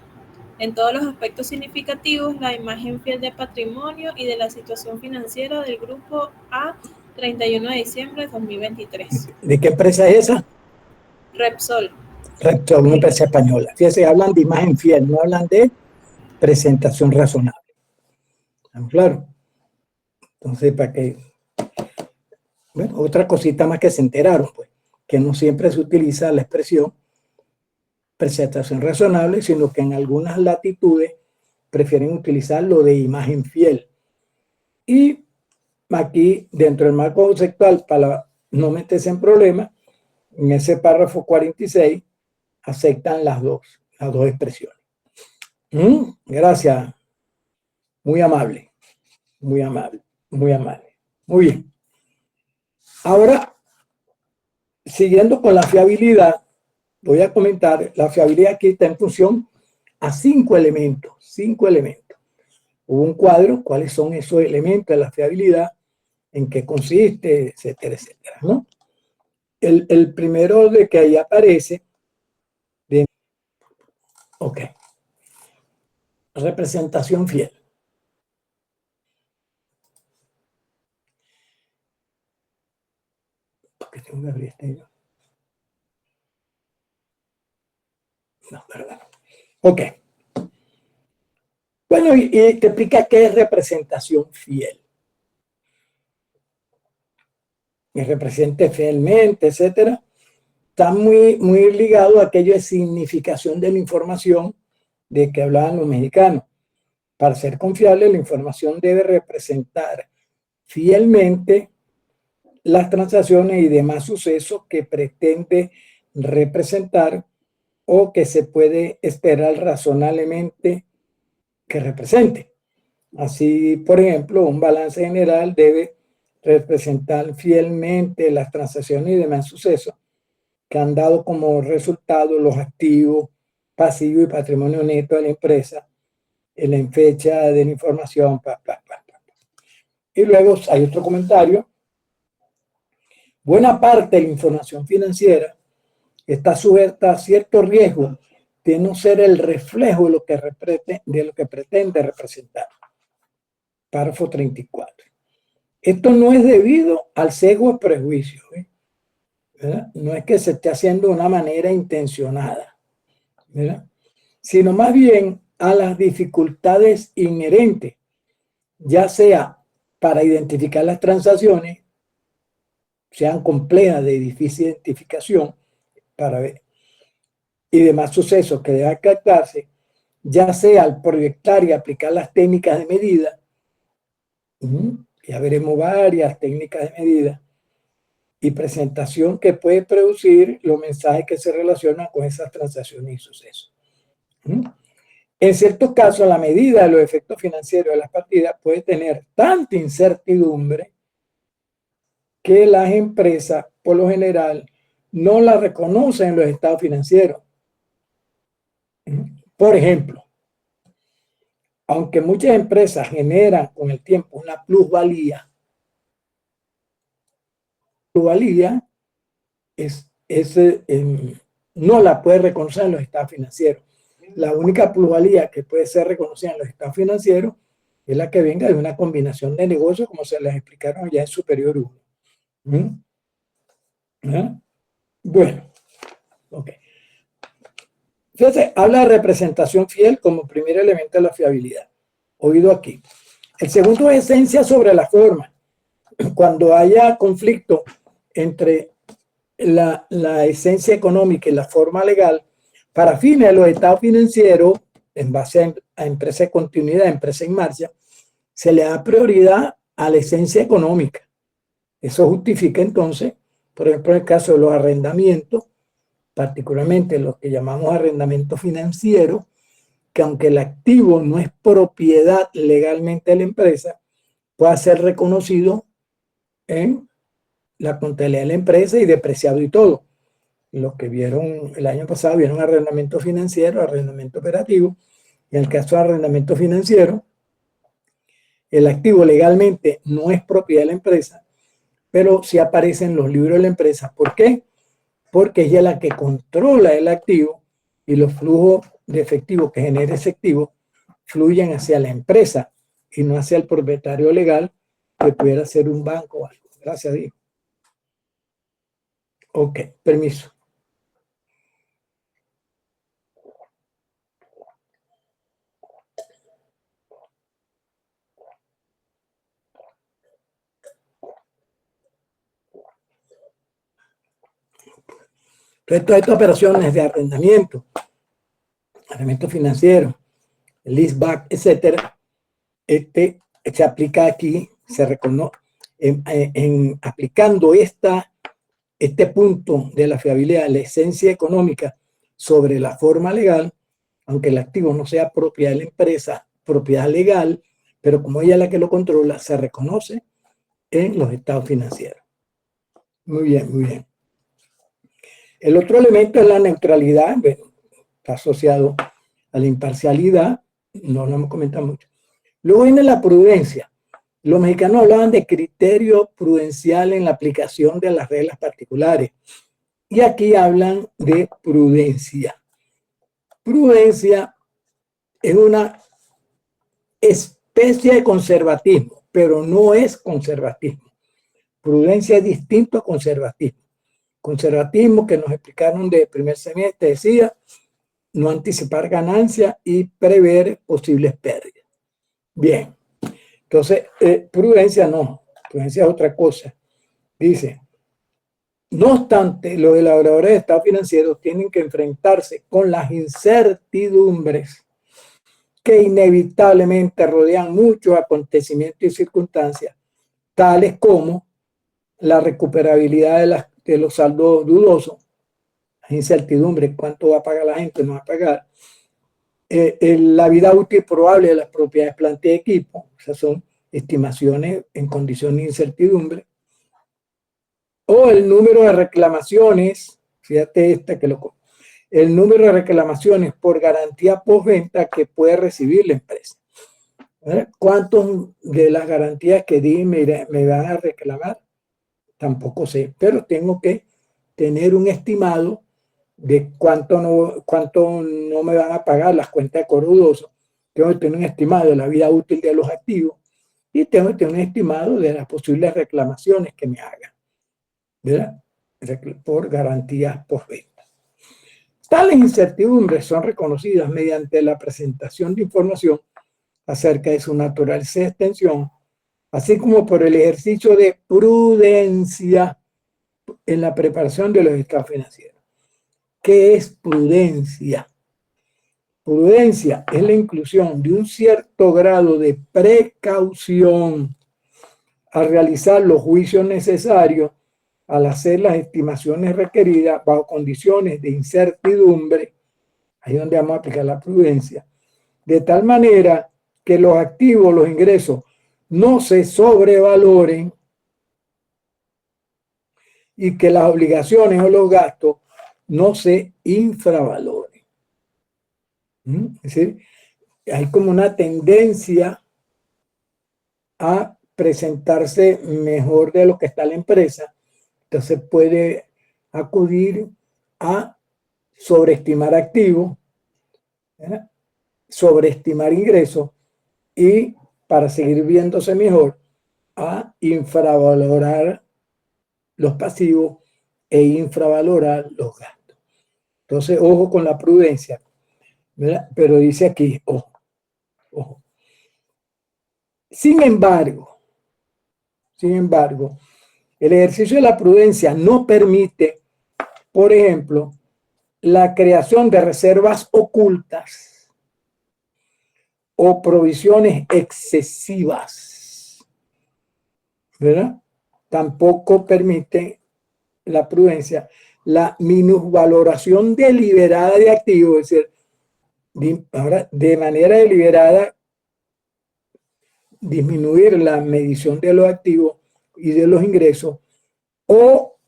en todos los aspectos significativos la imagen fiel de patrimonio y de la situación financiera del grupo a 31 de diciembre de 2023. ¿De qué empresa es esa? Repsol. Repsol, una empresa española. Fíjense, hablan de imagen fiel, no hablan de presentación razonable. ¿Estamos claros? Entonces, para que... Bueno, otra cosita más que se enteraron, pues, que no siempre se utiliza la expresión presentación razonable, sino que en algunas latitudes prefieren utilizar lo de imagen fiel. Y aquí, dentro del marco conceptual, para no meterse en problemas, en ese párrafo 46, aceptan las dos expresiones. Gracias. Muy amable. Muy amable. Muy amable. Muy bien. Ahora, siguiendo con la fiabilidad, voy a comentar, la fiabilidad aquí está en función a 5 elementos. 5 elementos. Hubo un cuadro, cuáles son esos elementos de la fiabilidad, en qué consiste, etcétera, etcétera, ¿no? el primero de que ahí aparece, ok, representación fiel. Porque tengo que abrir este yo. No, perdón. Ok. Bueno, y te explica qué es representación fiel. Que represente fielmente, etcétera. Está muy ligado a aquello de significación de la información de que hablaban los mexicanos. Para ser confiable, la información debe representar fielmente las transacciones y demás sucesos que pretende representar o que se puede esperar razonablemente que represente. Así, por ejemplo, un balance general debe representar fielmente las transacciones y demás sucesos que han dado como resultado los activos, pasivos y patrimonio neto de la empresa en la fecha de la información. Y luego hay otro comentario. Buena parte de la información financiera está sujeta a cierto riesgo de no ser el reflejo de lo que pretende representar. Párrafo 34. Esto no es debido al sesgo de prejuicio, ¿verdad? No es que se esté haciendo de una manera intencionada, ¿verdad? Sino más bien a las dificultades inherentes, ya sea para identificar las transacciones, sean complejas de difícil identificación, para ver, y demás sucesos que deban captarse, ya sea al proyectar y aplicar las técnicas de medida, ya veremos varias técnicas de medida, y presentación que puede producir los mensajes que se relacionan con esas transacciones y sucesos. En ciertos casos, la medida de los efectos financieros de las partidas puede tener tanta incertidumbre que las empresas, por lo general, no la reconocen en los estados financieros. Por ejemplo, aunque muchas empresas generan con el tiempo una plusvalía no la puede reconocer en los estados financieros. La única plusvalía que puede ser reconocida en los estados financieros es la que venga de una combinación de negocios, como se les explicaron ya en Superior 1. Bueno, ok. Fíjense, habla de representación fiel como primer elemento de la fiabilidad. Oído aquí. El segundo es esencia sobre la forma. Cuando haya conflicto entre la esencia económica y la forma legal, para fines de los estados financieros, en base a empresa de continuidad, empresa en marcha, se le da prioridad a la esencia económica. Eso justifica entonces, por ejemplo, en el caso de los arrendamientos, particularmente los que llamamos arrendamiento financiero, que aunque el activo no es propiedad legalmente de la empresa, puede ser reconocido en la contabilidad de la empresa y depreciado y todo. Los que vieron el año pasado vieron arrendamiento financiero, arrendamiento operativo. Y en el caso de arrendamiento financiero, el activo legalmente no es propiedad de la empresa, pero sí aparece en los libros de la empresa. ¿Por qué? Porque ella es la que controla el activo y los flujos de efectivo que genera ese activo fluyen hacia la empresa y no hacia el propietario legal, que pudiera ser un banco o algo. Gracias a Dios. Ok, permiso. Entonces, todas estas operaciones de arrendamiento financiero, leaseback, etcétera, se aplica aquí, se reconoce, aplicando este punto de la fiabilidad, la esencia económica sobre la forma legal, aunque el activo no sea propiedad de la empresa, propiedad legal, pero como ella es la que lo controla, se reconoce en los estados financieros. Muy bien, muy bien. El otro elemento es la neutralidad, bueno, está asociado a la imparcialidad, no lo hemos comentado mucho. Luego viene la prudencia. Los mexicanos hablaban de criterio prudencial en la aplicación de las reglas particulares. Y aquí hablan de prudencia. Prudencia es una especie de conservatismo, pero no es conservatismo. Prudencia es distinto a conservatismo. Conservatismo, que nos explicaron de primer semestre, decía no anticipar ganancias y prever posibles pérdidas. Bien, entonces prudencia no, prudencia es otra cosa. Dice, no obstante, los elaboradores de estados financieros tienen que enfrentarse con las incertidumbres que inevitablemente rodean muchos acontecimientos y circunstancias, tales como la recuperabilidad de los saldos dudosos, incertidumbre, cuánto va a pagar la gente, no va a pagar, la vida útil probable de las propiedades, planta y equipo, esas son estimaciones en condiciones de incertidumbre, o el número de reclamaciones, fíjate esta que el número de reclamaciones por garantía postventa que puede recibir la empresa. ¿Cuántos de las garantías que di me van a reclamar? Tampoco sé, pero tengo que tener un estimado de cuánto no me van a pagar las cuentas de cobro dudoso. Tengo que tener un estimado de la vida útil de los activos y tengo que tener un estimado de las posibles reclamaciones que me hagan, ¿verdad? Por garantías postventa. Tales incertidumbres son reconocidas mediante la presentación de información acerca de su naturaleza y extensión, así como por el ejercicio de prudencia en la preparación de los estados financieros. ¿Qué es prudencia? Prudencia es la inclusión de un cierto grado de precaución al realizar los juicios necesarios, al hacer las estimaciones requeridas bajo condiciones de incertidumbre, ahí es donde vamos a aplicar la prudencia, de tal manera que los activos, los ingresos, no se sobrevaloren y que las obligaciones o los gastos no se infravaloren. Es decir, hay como una tendencia a presentarse mejor de lo que está la empresa, entonces puede acudir a sobreestimar activos, ¿verdad? Sobreestimar ingresos y para seguir viéndose mejor a infravalorar los pasivos e infravalorar los gastos. Entonces, ojo con la prudencia, ¿verdad? Pero dice aquí, ojo, ojo. Sin embargo, el ejercicio de la prudencia no permite, por ejemplo, la creación de reservas ocultas o provisiones excesivas, ¿verdad? Tampoco permite la prudencia la minusvaloración deliberada de activos, es decir, de manera deliberada disminuir la medición de los activos y de los ingresos, o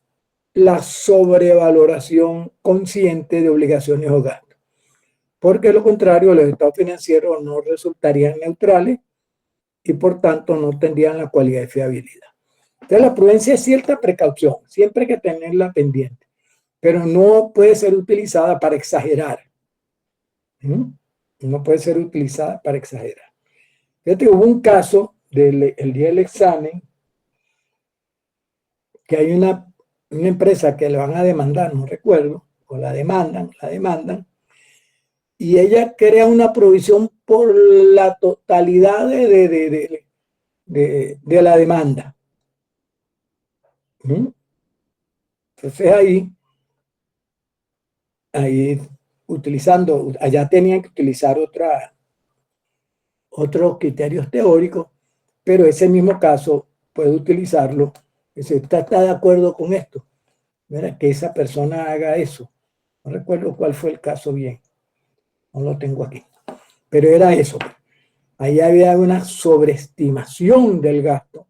la sobrevaloración consciente de obligaciones o gastos. Porque de lo contrario, los estados financieros no resultarían neutrales y por tanto no tendrían la cualidad de fiabilidad. Entonces la prudencia es cierta precaución, siempre hay que tenerla pendiente, pero no puede ser utilizada para exagerar. No puede ser utilizada para exagerar. Fíjate, hubo un caso el día del examen que hay una empresa que le van a demandar, no recuerdo, o la demandan, y ella crea una provisión por la totalidad de la demanda. Entonces ahí utilizando, allá tenían que utilizar otros criterios teóricos, pero ese mismo caso puede utilizarlo. Si usted está de acuerdo con esto, ¿verdad? Que esa persona haga eso. No recuerdo cuál fue el caso bien, no lo tengo aquí, pero era eso. Ahí había una sobreestimación del gasto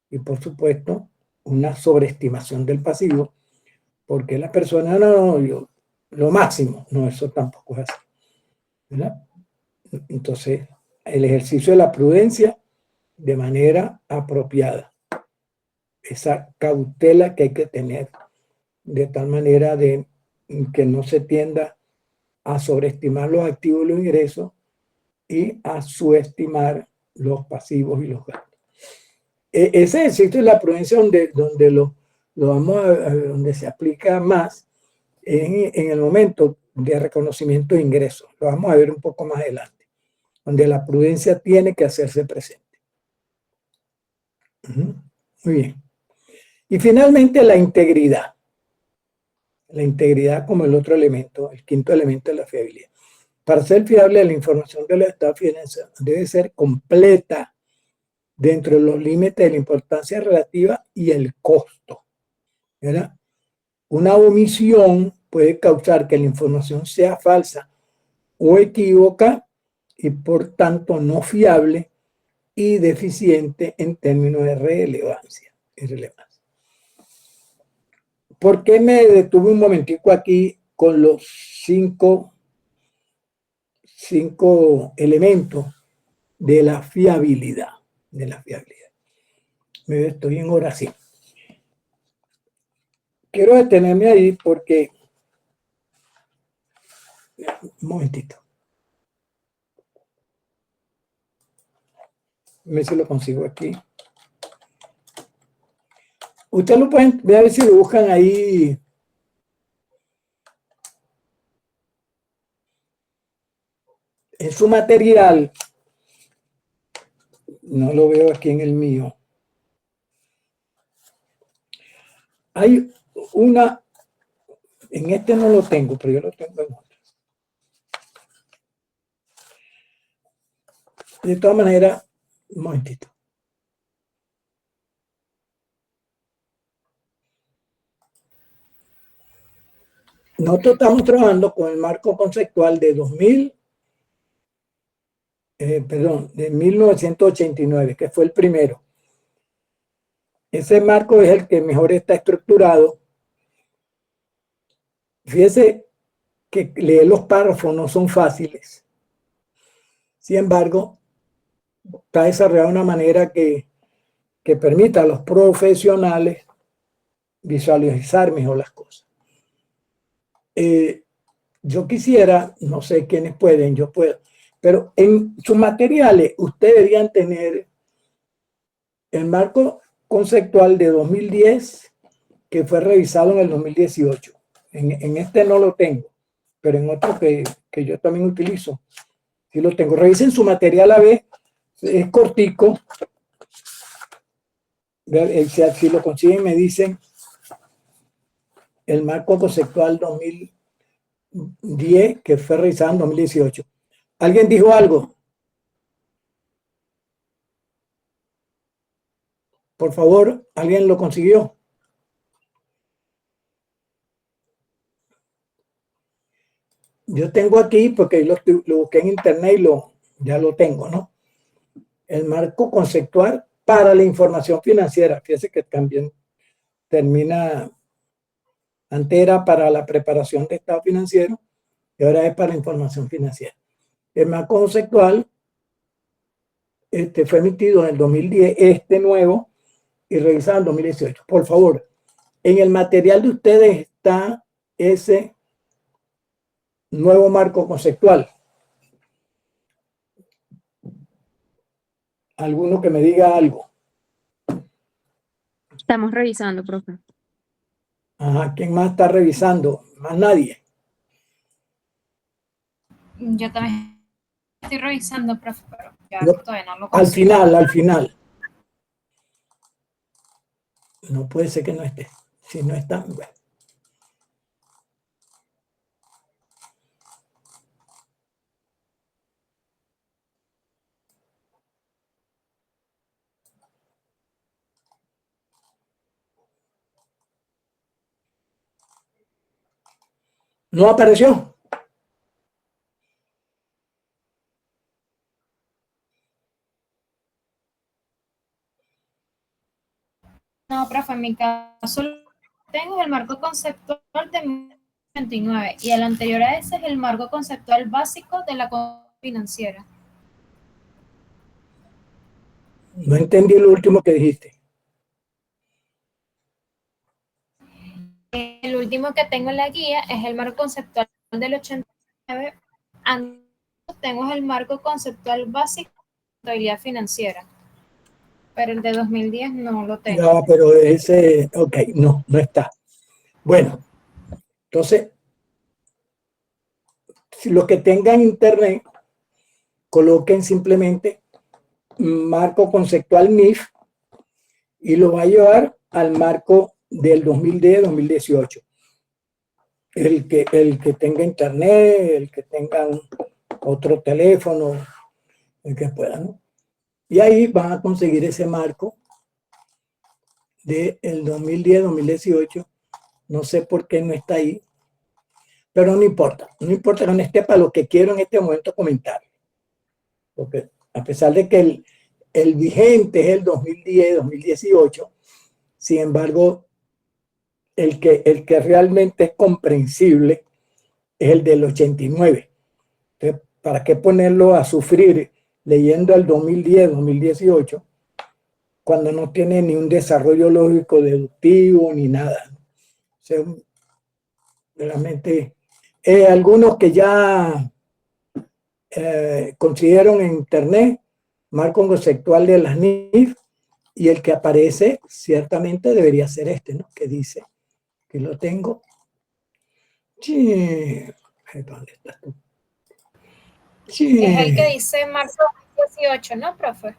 y por supuesto una sobreestimación del pasivo, porque la persona yo lo máximo, no, eso tampoco es así, ¿verdad? Entonces el ejercicio de la prudencia de manera apropiada. Esa cautela que hay que tener, de tal manera de que no se tienda a sobreestimar los activos y los ingresos y a subestimar los pasivos y los gastos. Ese ejercicio es la prudencia donde lo vamos donde se aplica más en el momento de reconocimiento de ingresos. Lo vamos a ver un poco más adelante, donde la prudencia tiene que hacerse presente. Muy bien. Y finalmente la integridad. La integridad como el otro elemento, el quinto elemento de la fiabilidad. Para ser fiable, la información de los estados financieros debe ser completa dentro de los límites de la importancia relativa y el costo, ¿verdad? Una omisión puede causar que la información sea falsa o equívoca y por tanto no fiable y deficiente en términos de relevancia y relevancia. ¿Por qué me detuve un momentico aquí con los cinco elementos de la fiabilidad? De la fiabilidad. Estoy en hora sí. Quiero detenerme ahí porque... Un momentito. A ver si lo consigo aquí. Ustedes lo pueden ver, a ver si lo buscan ahí. En su material. No lo veo aquí en el mío. Hay una, en este no lo tengo, pero yo lo tengo en otro. De todas maneras, un momentito. Nosotros estamos trabajando con el marco conceptual de 1989, que fue el primero. Ese marco es el que mejor está estructurado. Fíjese que leer los párrafos no son fáciles. Sin embargo, está desarrollado de una manera que permita a los profesionales visualizar mejor las cosas. Yo quisiera, no sé quiénes pueden, yo puedo, pero en sus materiales ustedes deberían tener el marco conceptual de 2010 que fue revisado en el 2018. En este no lo tengo, pero en otro que yo también utilizo, sí lo tengo. Revisen su material a ver, es cortico. Si lo consiguen me dicen el marco conceptual 2010 que fue revisado en 2018. ¿Alguien dijo algo? Por favor, ¿alguien lo consiguió? Yo tengo aquí, porque lo busqué en internet y ya lo tengo, ¿no? El marco conceptual para la información financiera. Fíjese que también termina, antes era para la preparación de estado financiero y ahora es para información financiera. El marco conceptual fue emitido en el 2010, nuevo, y revisado en 2018. Por favor, en el material de ustedes está ese nuevo marco conceptual. Alguno que me diga algo. Estamos revisando, profe. Ajá, ¿quién más está revisando? Más nadie. Yo también estoy revisando, profe, pero ya No, todavía no lo al consigo. final. No puede ser que no esté. Si no está, bueno. ¿No apareció? No, profe, en mi caso tengo el marco conceptual de 1929 y el anterior a ese es el marco conceptual básico de la financiera. No entendí lo último que dijiste. El último que tengo en la guía es el marco conceptual del 89. Antes tengo el marco conceptual básico de contabilidad financiera, pero el de 2010 no lo tengo. No, pero ese, ok, no está. Bueno, entonces, si los que tengan internet, coloquen simplemente marco conceptual MIF y lo va a llevar al marco del 2010-2018. El que tenga internet, el que tenga otro teléfono, el que pueda, ¿no? Y ahí van a conseguir ese marco del 2010-2018. No sé por qué no está ahí, pero no importa que no esté, para lo que quiero en este momento comentar. Porque a pesar de que el vigente es el 2010-2018, sin embargo, el que realmente es comprensible es el del 89. Entonces, ¿para qué ponerlo a sufrir leyendo el 2010-2018 cuando no tiene ni un desarrollo lógico deductivo ni nada? O sea, realmente, algunos que ya consiguieron en internet marco conceptual de las NIF, y el que aparece ciertamente debería ser este, ¿no? Que dice, que lo tengo. Sí. ¿Dónde estás tú? Sí. Es el que dice marzo 18, ¿no, profe?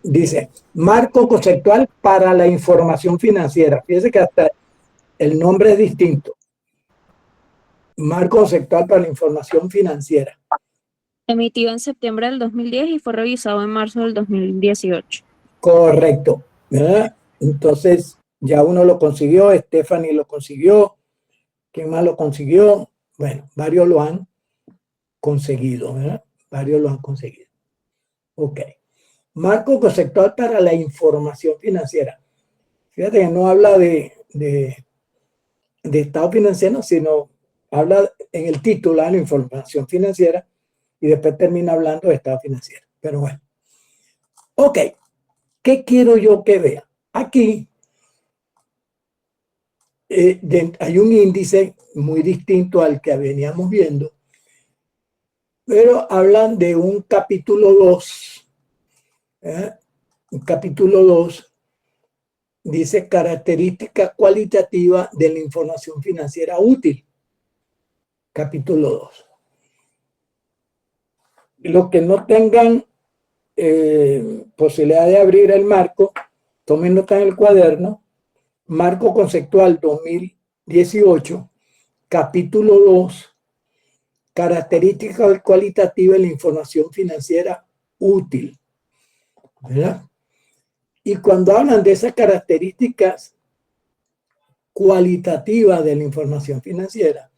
Dice, marco conceptual para la información financiera. Fíjese que hasta el nombre es distinto. Marco conceptual para la información financiera. Emitido en septiembre del 2010 y fue revisado en marzo del 2018. Correcto, ¿verdad? Entonces, ya uno lo consiguió, Stephanie lo consiguió, ¿quién más lo consiguió? Bueno, varios lo han conseguido, ¿verdad? Varios lo han conseguido. Ok. Marco conceptual para la información financiera. Fíjate que no habla de estado financiero, sino habla en el título de la información financiera y después termina hablando de estado financiero. Pero bueno. Ok. ¿Qué quiero yo que vea? Aquí hay un índice muy distinto al que veníamos viendo, pero hablan de un capítulo 2. Un capítulo 2 dice características cualitativas de la información financiera útil. Capítulo 2. Los que no tengan posibilidad de abrir el marco, tomen nota en el cuaderno. Marco conceptual 2018, capítulo 2, características cualitativas de la información financiera útil. ¿Verdad? Y cuando hablan de esas características cualitativas de la información financiera,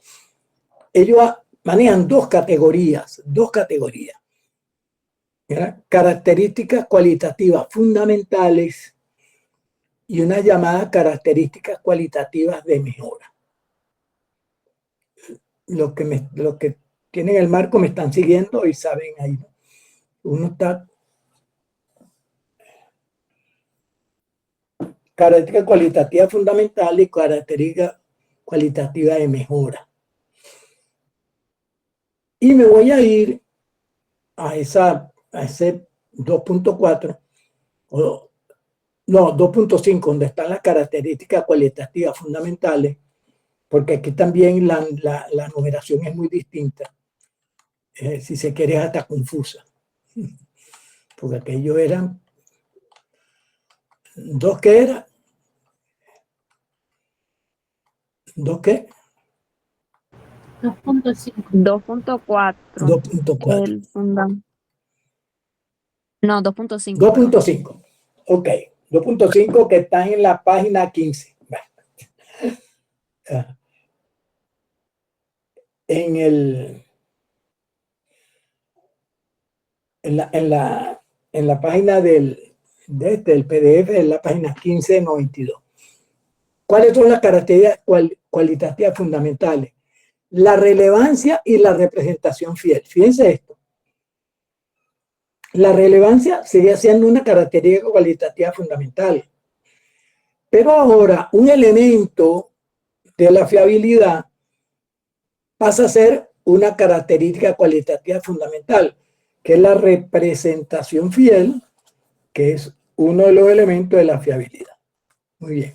ellos manejan dos categorías. ¿Verdad? Características cualitativas fundamentales y una llamada características cualitativas de mejora. Los que tienen el marco me están siguiendo y saben ahí. Uno está característica cualitativa fundamental y característica cualitativa de mejora. Y me voy a ir a ese 2.4 o no, 2.5, donde están las características cualitativas fundamentales, porque aquí también la numeración es muy distinta. Si se quiere, hasta confusa. Porque aquello eran dos que era. ¿Dos qué? 2.5. 2.4. 2.4. No, 2.5. 2.5. Ok. 2.5 que está en la página 15. En la página del PDF, en la página 1592. ¿Cuáles son las características cualitativas fundamentales? La relevancia y la representación fiel. Fíjense esto. la relevancia sigue siendo una característica cualitativa fundamental. Pero ahora un elemento de la fiabilidad pasa a ser una característica cualitativa fundamental, que es la representación fiel, que es uno de los elementos de la fiabilidad. Muy bien.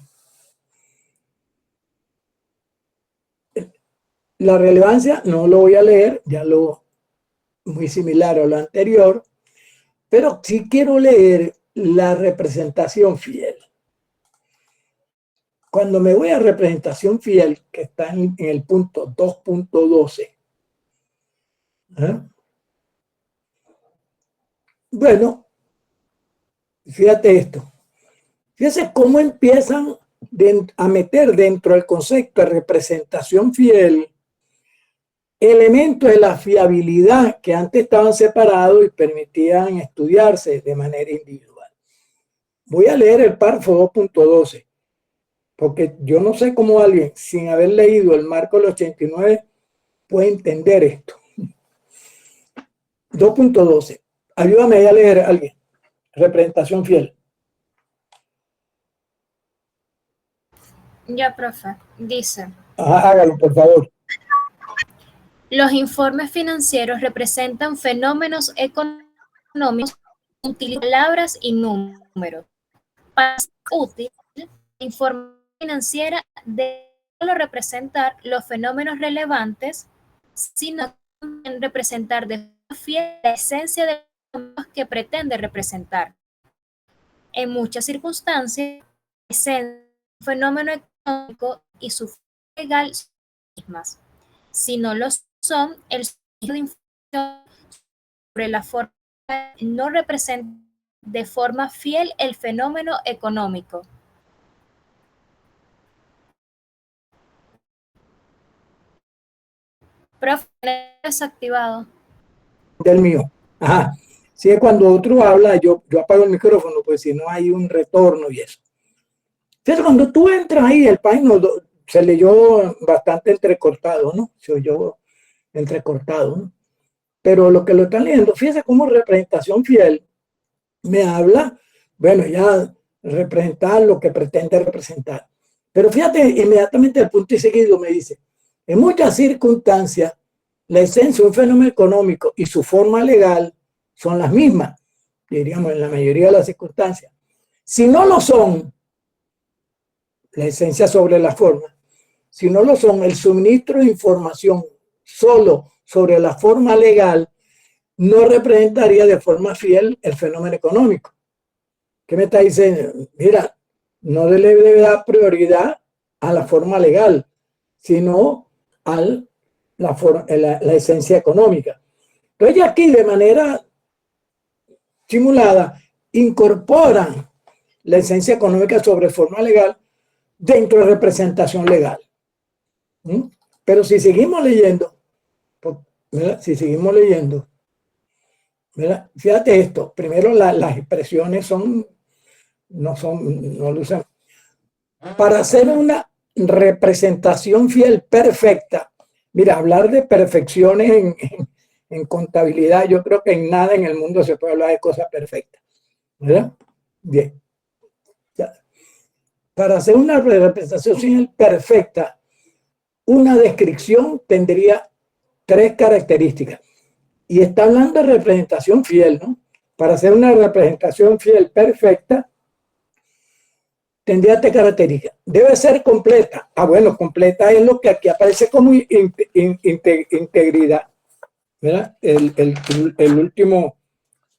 La relevancia no lo voy a leer, ya lo muy similar a lo anterior, pero sí quiero leer la representación fiel. Cuando me voy a representación fiel, que está en el punto 2.12, bueno, fíjate esto. Fíjese cómo empiezan a meter dentro del concepto de representación fiel elementos de la fiabilidad que antes estaban separados y permitían estudiarse de manera individual. Voy a leer el párrafo 2.12, porque yo no sé cómo alguien, sin haber leído el marco del 89, puede entender esto. 2.12. Ayúdame a leer a alguien. Representación fiel. Ya, profe. Dice: Hágalo, por favor. los informes financieros representan fenómenos económicos utilizando palabras y números. Para ser útil, la información financiera debe no solo representar los fenómenos relevantes, sino también representar de forma fiel la esencia de los fenómenos que pretende representar. En muchas circunstancias, la esencia de un fenómeno económico y su forma legal son las mismas. Si no lo son, el sujeto de información sobre la forma no representa de forma fiel el fenómeno económico. Profe, desactivado. Del mío. Ajá. Si es cuando otro habla, yo apago el micrófono, pues si no hay un retorno y eso. Entonces, cuando tú entras ahí, el país se leyó bastante entrecortado, ¿no? Se oyó entrecortado, ¿no? Pero lo que lo están leyendo, fíjense cómo representación fiel me habla, bueno, ya representar lo que pretende representar. Pero fíjate, inmediatamente el punto y seguido me dice, en muchas circunstancias, la esencia de un fenómeno económico y su forma legal son las mismas, diríamos, en la mayoría de las circunstancias. Si no lo son, la esencia sobre la forma, si no lo son, el suministro de información solo sobre la forma legal no representaría de forma fiel el fenómeno económico. ¿Qué me está diciendo? Mira, no le debe dar prioridad a la forma legal, sino a la esencia económica. Entonces, aquí de manera simulada incorporan la esencia económica sobre forma legal dentro de representación legal. Pero si seguimos leyendo, ¿verdad? Si seguimos leyendo, ¿verdad? Fíjate esto, primero las expresiones no lo usan. Para hacer una representación fiel perfecta, mira, hablar de perfecciones en contabilidad, yo creo que en nada en el mundo se puede hablar de cosas perfectas, ¿verdad? Bien. Para hacer una representación fiel perfecta, una descripción tendría 3 características. Y está hablando de representación fiel, ¿no? Para hacer una representación fiel perfecta, tendría 3 características. Debe ser completa. Bueno, completa es lo que aquí aparece como integridad, ¿verdad? El último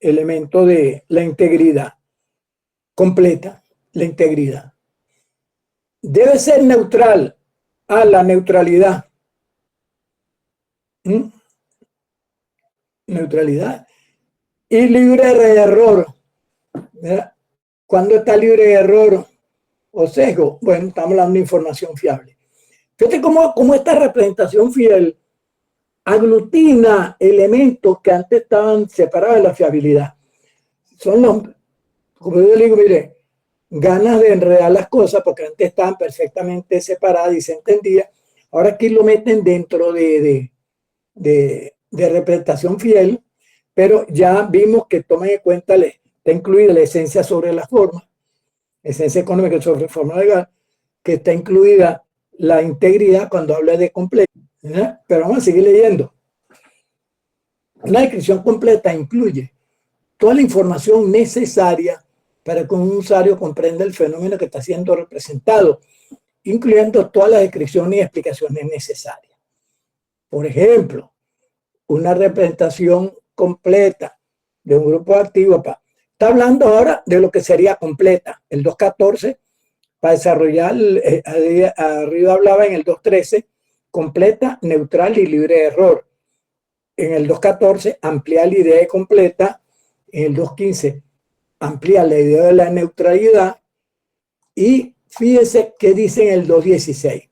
elemento de la integridad. Completa, la integridad. Debe ser neutral. La neutralidad. Neutralidad. Y libre de error. ¿Verdad? ¿Cuándo está libre de error o sesgo? Bueno, estamos hablando de información fiable. Fíjate cómo esta representación fiel aglutina elementos que antes estaban separados de la fiabilidad. Son como yo digo, mire, ganas de enredar las cosas porque antes estaban perfectamente separadas y se entendía. Ahora aquí lo meten dentro de representación fiel, pero ya vimos que tomen en cuenta, está incluida la esencia sobre la forma, esencia económica sobre forma legal, que está incluida la integridad cuando habla de completo. Pero vamos a seguir leyendo. Una descripción completa incluye toda la información necesaria para que un usuario comprenda el fenómeno que está siendo representado, incluyendo todas las descripciones y explicaciones necesarias. Por ejemplo, una representación completa de un grupo de activos. Está hablando ahora de lo que sería completa. El 2.14, para desarrollar, arriba hablaba en el 2.13, completa, neutral y libre de error. En el 2.14, ampliar la idea de completa. En el 2.15, amplía la idea de la neutralidad. Y fíjese qué dice en el 2.16.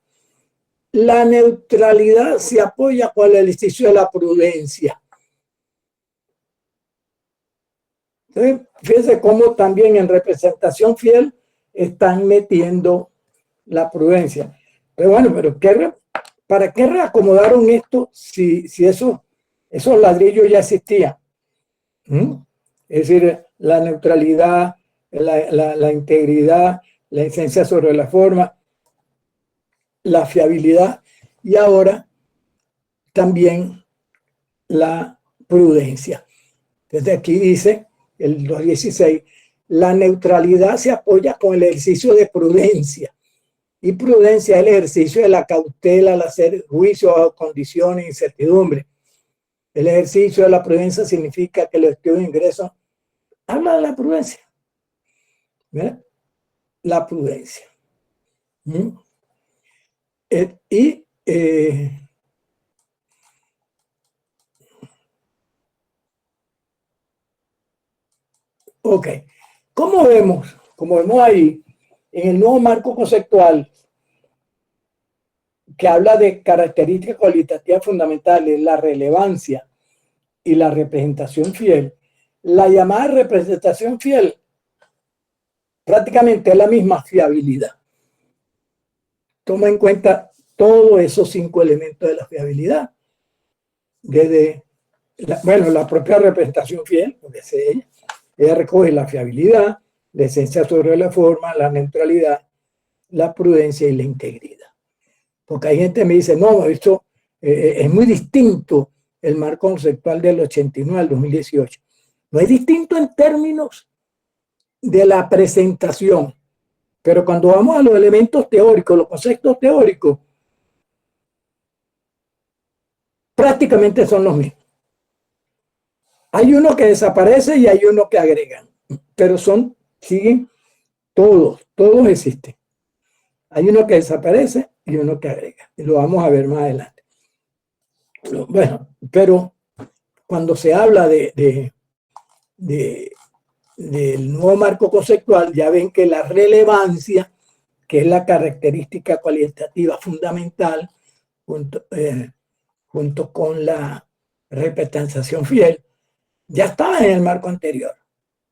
La neutralidad se apoya con el ejercicio de la prudencia. Entonces, fíjese cómo también en representación fiel están metiendo la prudencia. Pero bueno, ¿para qué reacomodaron esto si esos ladrillos ya existían? Es decir, la neutralidad, la integridad, la esencia sobre la forma, la fiabilidad y ahora también la prudencia. Desde aquí dice el 2.16, la neutralidad se apoya con el ejercicio de prudencia y prudencia es el ejercicio de la cautela al hacer juicio bajo condiciones e incertidumbre. El ejercicio de la prudencia significa que los estudios de ingreso habla de la prudencia. ¿Verdad? La prudencia. Ok, como vemos ahí, en el nuevo marco conceptual que habla de características cualitativas fundamentales, la relevancia y la representación fiel, la llamada representación fiel prácticamente es la misma fiabilidad. Toma en cuenta todos esos 5 elementos de la fiabilidad, desde la propia representación fiel, porque ella recoge la fiabilidad, la esencia sobre la forma, la neutralidad, la prudencia y la integridad. Porque hay gente que me dice, no, esto es muy distinto el marco conceptual del 89 al 2018. No es distinto en términos de la presentación, pero cuando vamos a los elementos teóricos, los conceptos teóricos, prácticamente son los mismos. Hay uno que desaparece y hay uno que agregan, pero siguen todos existen. Hay uno que desaparece y uno que agrega, y lo vamos a ver más adelante. Bueno, pero cuando se habla del nuevo marco conceptual, ya ven que la relevancia, que es la característica cualitativa fundamental, junto con la representación fiel, ya estaba en el marco anterior,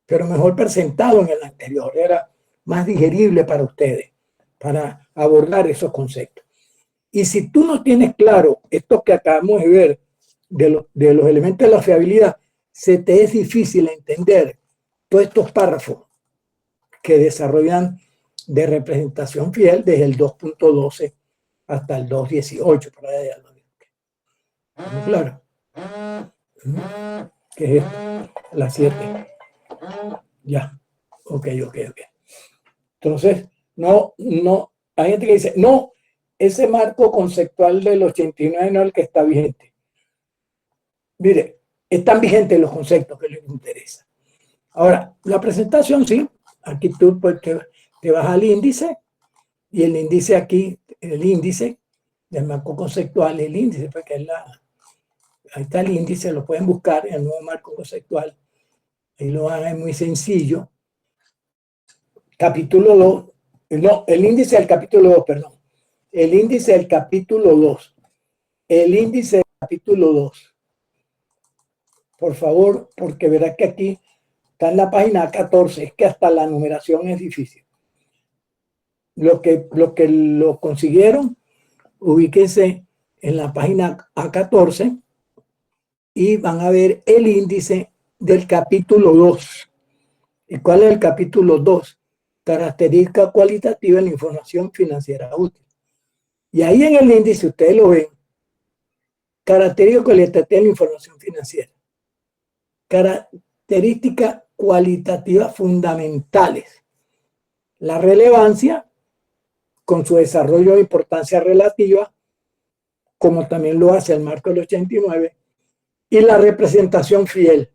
pero mejor presentado en el anterior, era más digerible para ustedes, para abordar esos conceptos. Y si tú no tienes claro esto que acabamos de ver de los elementos de la fiabilidad, se te es difícil entender todos estos párrafos que desarrollan de representación fiel desde el 2.12 hasta el 2.18. Por ahí claro. ¿Qué es esto? La 7. Ya. Ok. Entonces, no, hay gente que dice, no, ese marco conceptual del 89 no es el que está vigente. Mire, están vigentes los conceptos que les interesa. Ahora, la presentación, sí, aquí tú pues, te vas al índice, y el índice aquí, el índice del marco conceptual, el índice, porque ahí está el índice, lo pueden buscar en el nuevo marco conceptual, ahí lo van a ver muy sencillo. Capítulo 2, no, el índice del capítulo 2, perdón. El índice del capítulo 2. El índice del capítulo 2. Por favor, porque verás que aquí está en la página 14, es que hasta la numeración es difícil. Lo que lo consiguieron, ubíquense en la página A14 y van a ver el índice del capítulo 2. ¿Y cuál es el capítulo 2? Característica cualitativa de la información financiera útil. Y ahí en el índice, ustedes lo ven, característica cualitativa de la información financiera. Características cualitativas fundamentales. La relevancia, con su desarrollo de importancia relativa, como también lo hace el marco del 89, y la representación fiel.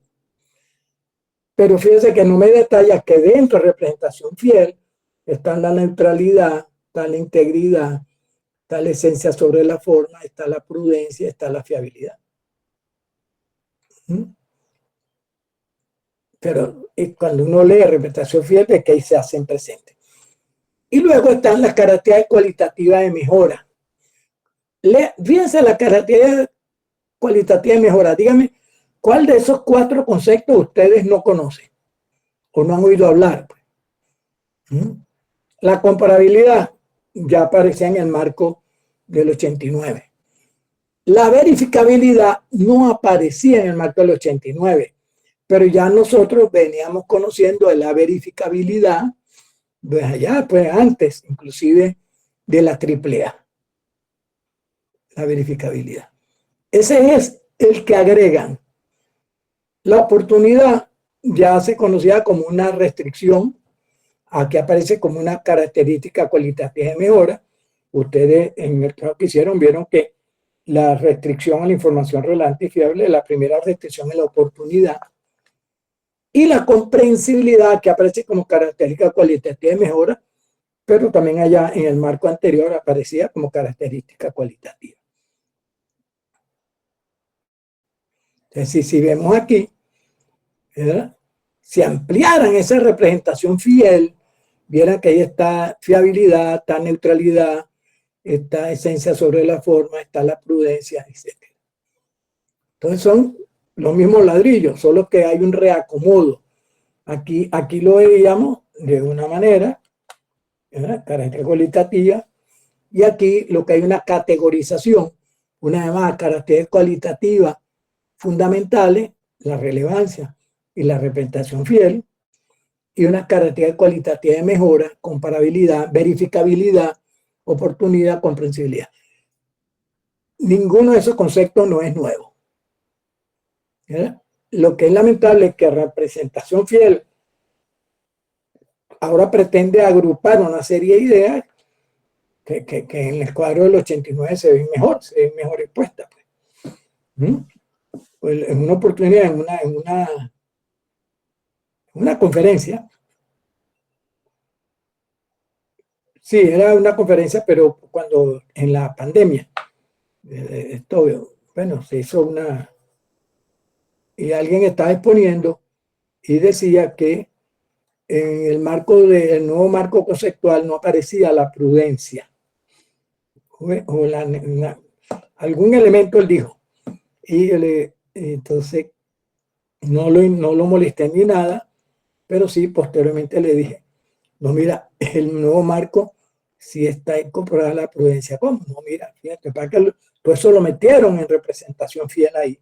Pero fíjense que no me detalla que dentro de representación fiel está la neutralidad, está la integridad, está la esencia sobre la forma, está la prudencia, está la fiabilidad. Pero cuando uno lee representación fiel, es que ahí se hacen presentes. Y luego están las características cualitativas de mejora. Fíjense las características cualitativas de mejora. Díganme, ¿cuál de esos 4 conceptos ustedes no conocen o no han oído hablar? La comparabilidad ya aparecía en el marco del 89. La verificabilidad no aparecía en el marco del 89, pero ya nosotros veníamos conociendo de la verificabilidad pues allá, pues antes, inclusive de la AAA. La verificabilidad. Ese es el que agregan. La oportunidad ya se conocía como una restricción, aquí aparece como una característica cualitativa de mejora. Ustedes en el trabajo que hicieron vieron que la restricción a la información relevante y fiable, la primera restricción es la oportunidad. Y la comprensibilidad, que aparece como característica cualitativa de mejora, pero también allá en el marco anterior aparecía como característica cualitativa. Entonces, si vemos aquí, ¿verdad? Si ampliaran esa representación fiel, vieran que ahí está fiabilidad, está neutralidad, está esencia sobre la forma, está la prudencia, etc. Entonces son los mismos ladrillos, solo que hay un reacomodo. Aquí lo veíamos de una manera, ¿verdad? Característica cualitativa, y aquí lo que hay una categorización, una más característica cualitativa fundamentales, la relevancia y la representación fiel, y unas características cualitativas de mejora, comparabilidad, verificabilidad, oportunidad, comprensibilidad. Ninguno de esos conceptos no es nuevo. ¿Verdad? Lo que es lamentable es que representación fiel ahora pretende agrupar una serie de ideas que en el cuadro del 89 se ven mejor expuestas. Pues. En una oportunidad, en una conferencia. Sí, era una conferencia, pero cuando en la pandemia, bueno, se hizo una, y alguien estaba exponiendo y decía que en el marco del nuevo marco conceptual no aparecía la prudencia, o algún elemento él dijo, y entonces no lo molesté ni nada, pero sí, posteriormente le dije, no, mira, el nuevo marco sí está incorporada la prudencia. ¿Cómo? No, mira, fíjate, para que todo eso lo metieron en representación fiel ahí.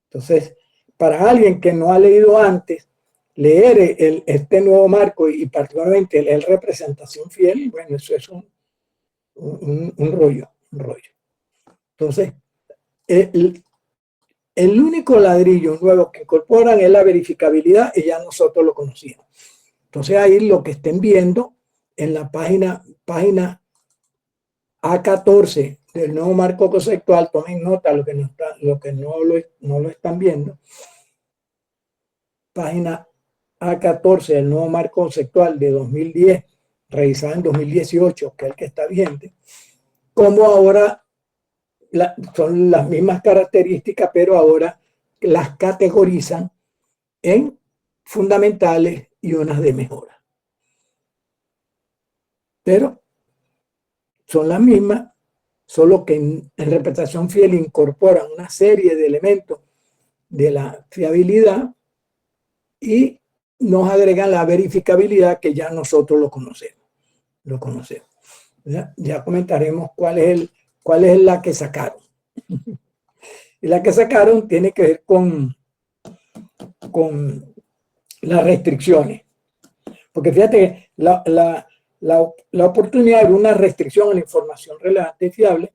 Entonces, para alguien que no ha leído antes, leer este nuevo marco y particularmente el representación fiel, bueno, eso es un rollo. Entonces, el único ladrillo nuevo que incorporan es la verificabilidad y ya nosotros lo conocíamos. Entonces ahí lo que estén viendo en la página A14 del nuevo marco conceptual, tomen nota lo que no lo están viendo. Página A14 del nuevo marco conceptual de 2010, revisada en 2018, que es el que está vigente, como ahora son las mismas características, pero ahora las categorizan en fundamentales y unas de mejora. Pero son las mismas, solo que en representación fiel incorporan una serie de elementos de la fiabilidad y nos agregan la verificabilidad que ya nosotros lo conocemos. Ya comentaremos cuál es la que sacaron. Y la que sacaron tiene que ver con las restricciones. Porque fíjate que la oportunidad era una restricción a la información relevante y fiable,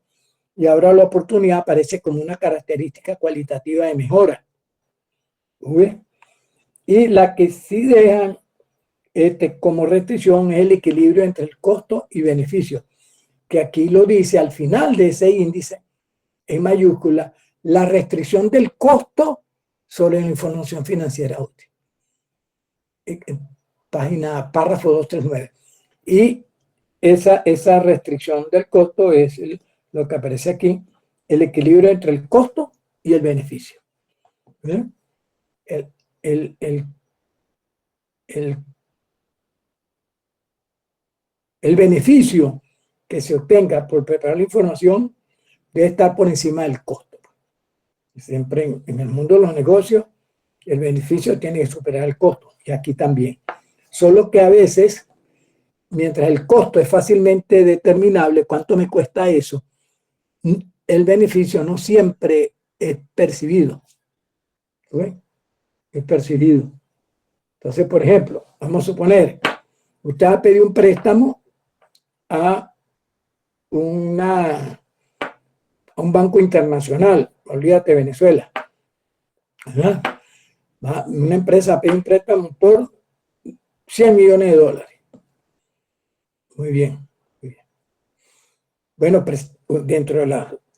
y ahora la oportunidad aparece como una característica cualitativa de mejora. ¿Ves? Y la que sí dejan como restricción es el equilibrio entre el costo y beneficio, que aquí lo dice al final de ese índice, en mayúscula, la restricción del costo sobre la información financiera útil. Párrafo 239. Y esa restricción del costo es lo que aparece aquí, el equilibrio entre el costo y el beneficio. ¿Ven? El beneficio que se obtenga por preparar la información debe estar por encima del costo. Siempre en el mundo de los negocios, el beneficio tiene que superar el costo, y aquí también. Solo que a veces, mientras el costo es fácilmente determinable, cuánto me cuesta eso, el beneficio no siempre es percibido. ¿Sí? Es percibido. Entonces, por ejemplo, vamos a suponer, usted va a pedir un préstamo a un banco internacional, olvídate Venezuela. ¿Verdad? Una empresa pide un préstamo por $100 millones. Muy bien, muy bien. Bueno, dentro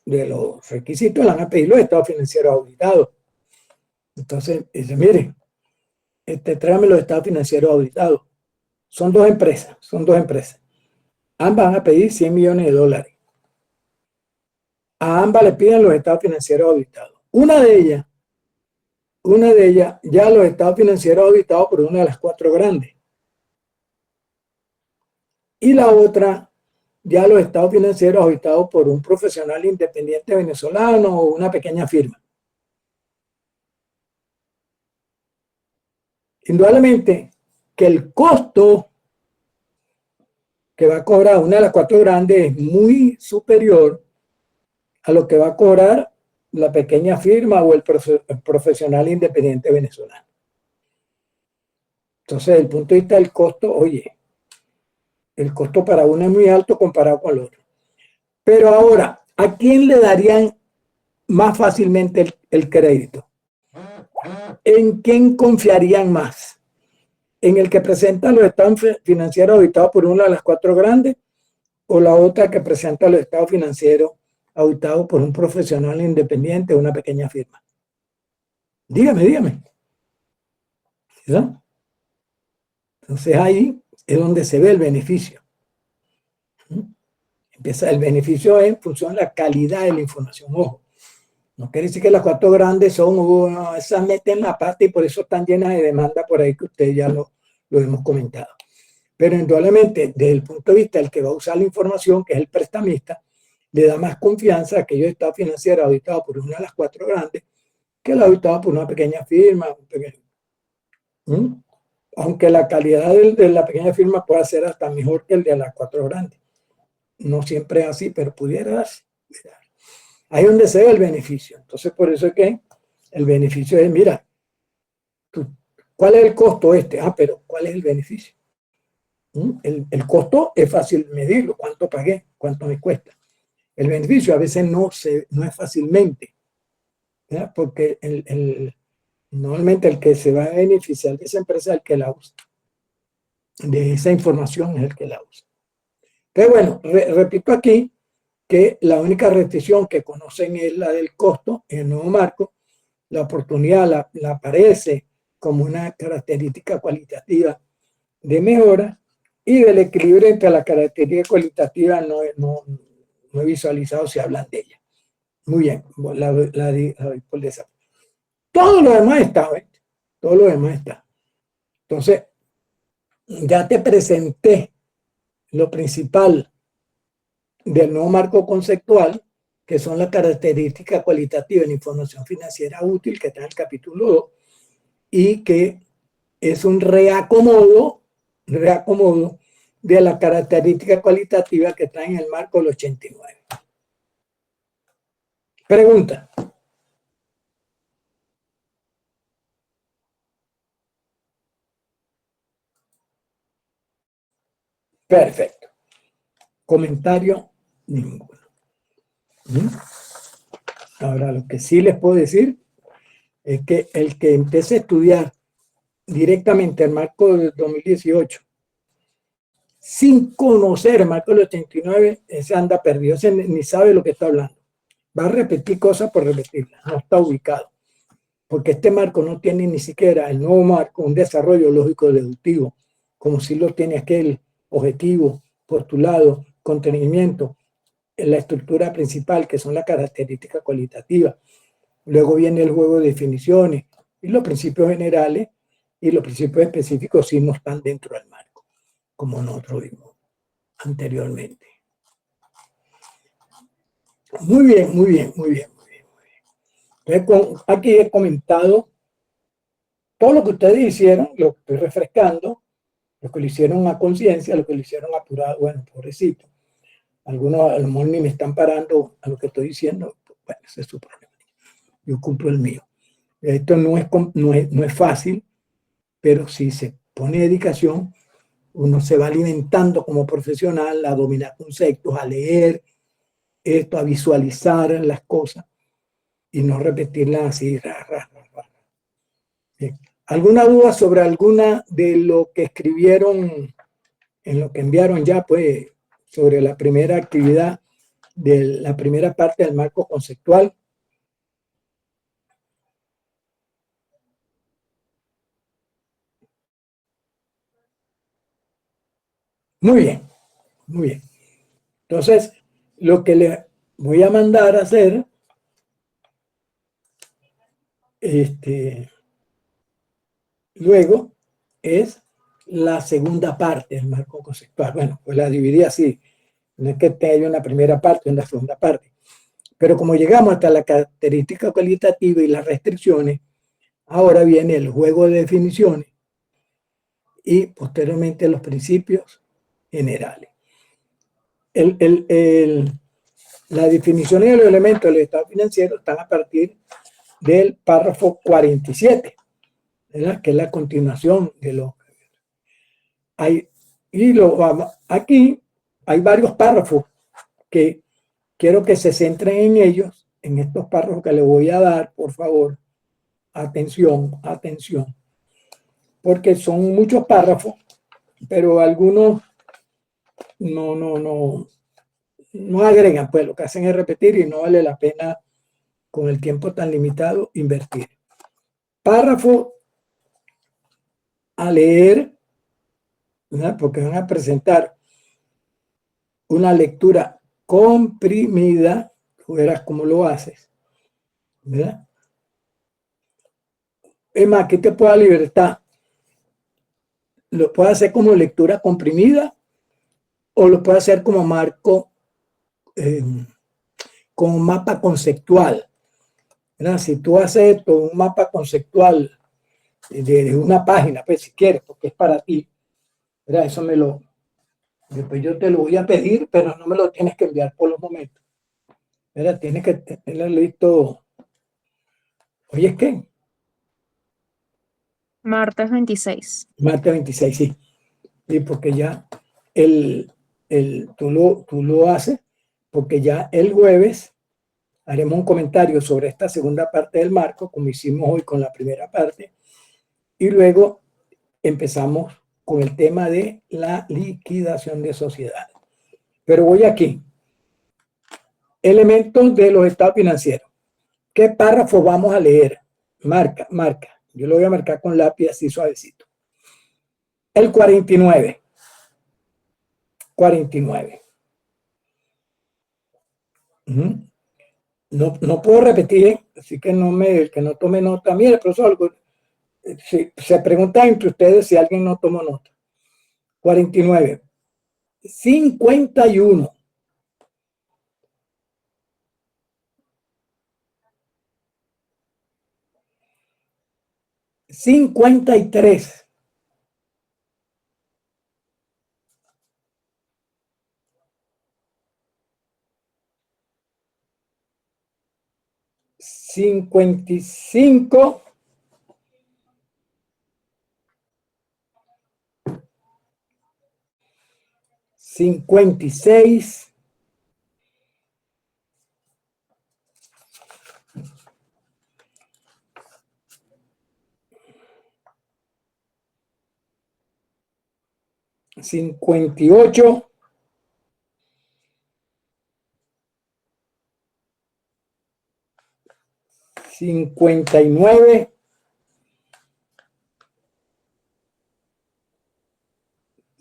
de los requisitos le van a pedir los estados financieros auditados. Entonces, dice, mire, tráigame los estados financieros auditados. Son dos empresas. Ambas van a pedir $100 millones. A ambas le piden los estados financieros auditados. Una de ellas, ya los estados financieros auditados por una de las 4 grandes. Y la otra, ya los estados financieros auditados por un profesional independiente venezolano o una pequeña firma. Indudablemente que el costo que va a cobrar una de las 4 grandes es muy superior a lo que va a cobrar la pequeña firma o el profesional independiente venezolano. Entonces, desde el punto de vista del costo, oye, el costo para uno es muy alto comparado con el otro. Pero ahora, ¿a quién le darían más fácilmente el crédito? ¿En quién confiarían más? ¿En el que presenta los estados financieros auditados por una de las 4 grandes o la otra que presenta los estados financieros auditados por un profesional independiente o una pequeña firma? Dígame. ¿Sí? Entonces ahí es donde se ve el beneficio. El beneficio en función de la calidad de la información. Ojo, no quiere decir que las 4 grandes son, esas meten la pata y por eso están llenas de demanda por ahí que ustedes ya lo hemos comentado. Pero indudablemente, desde el punto de vista del que va a usar la información, que es el prestamista, le da más confianza a aquellos estados financieros auditados por una de las 4 grandes que el auditado por una pequeña firma. Aunque la calidad de la pequeña firma pueda ser hasta mejor que el de las 4 grandes. No siempre es así, pero pudiera darse. Ahí es donde se ve el beneficio. Entonces, por eso es que el beneficio es, mira, ¿cuál es el costo pero ¿cuál es el beneficio? El costo es fácil medirlo, cuánto pagué, cuánto me cuesta. El beneficio a veces no es fácilmente, ¿verdad? Porque normalmente el que se va a beneficiar de esa empresa es el que la usa. De esa información es el que la usa. Pero bueno, repito aquí que la única restricción que conocen es la del costo en el nuevo marco. La oportunidad la aparece como una característica cualitativa de mejora, y del equilibrio entre la característica cualitativa no he visualizado si hablan de ella. Muy bien, la doy por desafiado. Todo lo demás está, ¿ves? Todo lo demás está. Entonces, ya te presenté lo principal del nuevo marco conceptual, que son las características cualitativas en información financiera útil, que está en el capítulo 2, y que es un reacomodo de la característica cualitativa que está en el marco del 89. Pregunta. Perfecto. Comentario ninguno. Ahora, lo que sí les puedo decir es que el que empiece a estudiar directamente el marco del 2018 sin conocer el marco del 89, ese anda perdido, ese ni sabe lo que está hablando. Va a repetir cosas por repetirlas, no está ubicado. Porque este marco no tiene ni siquiera el nuevo marco, un desarrollo lógico deductivo, como si lo tiene aquel objetivo, postulado, contenimiento, en la estructura principal, que son las características cualitativas. Luego viene el juego de definiciones y los principios generales y los principios específicos sí no están dentro del marco, como nosotros vimos anteriormente. Muy bien, muy bien, muy bien, muy bien. Entonces, aquí he comentado todo lo que ustedes hicieron, lo que estoy refrescando, lo que lo hicieron a conciencia, lo que lo hicieron apurado, bueno, pobrecito. Algunos a lo mejor ni me están parando a lo que estoy diciendo, bueno, ese es su problema. Yo cumplo el mío. Esto no es fácil, pero si se pone dedicación, uno se va alimentando como profesional a dominar conceptos, a leer esto, a visualizar las cosas y no repetirlas así. Bien. ¿Alguna duda sobre alguna de lo que escribieron en lo que enviaron ya, pues, sobre la primera actividad de la primera parte del marco conceptual? Muy bien, muy bien. Entonces, lo que le voy a mandar a hacer, luego, es la segunda parte del marco conceptual. Bueno, pues la dividí así. No es que haya una primera parte y una segunda parte. Pero como llegamos hasta la característica cualitativa y las restricciones, ahora viene el juego de definiciones y posteriormente los principios generales. Las definiciones de los elementos del estado financiero están a partir del párrafo 47, ¿verdad? Que es la continuación de lo aquí hay varios párrafos que quiero que se centren en ellos, en estos párrafos que les voy a dar, por favor. Atención, atención, porque son muchos párrafos, pero algunos no agregan, pues lo que hacen es repetir y no vale la pena con el tiempo tan limitado invertir. Párrafo a leer, ¿verdad? Porque van a presentar una lectura comprimida, tú verás cómo lo haces, ¿verdad? Es más, que te pueda libertad. Lo puede hacer como lectura comprimida o lo puede hacer como marco, como mapa conceptual, ¿verdad? Si tú haces esto, un mapa conceptual de una página, pues si quieres, porque es para ti, ¿verdad? Eso después yo te lo voy a pedir, pero no me lo tienes que enviar por los momentos, ¿verdad? Tienes que tenerlo listo. Oye, ¿es qué? Martes 26. Martes 26, sí. Sí, porque ya tú lo haces, porque ya el jueves haremos un comentario sobre esta segunda parte del marco, como hicimos hoy con la primera parte, y luego empezamos con el tema de la liquidación de sociedades. Pero voy aquí. Elementos de los estados financieros. ¿Qué párrafo vamos a leer? Marca. Yo lo voy a marcar con lápiz así suavecito. El 49. 49. No puedo repetir, así que el que no tome nota. Mire, profesor, se pregunta entre ustedes si alguien no tomó nota. 49. 51. 53. 55. 56, 58, 59,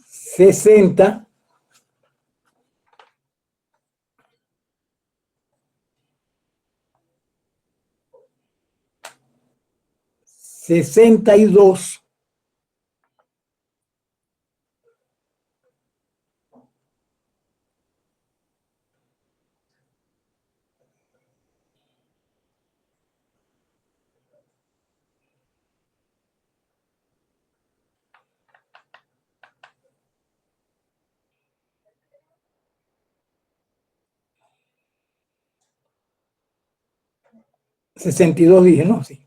60, 62, 62 dije, ¿no? Sí.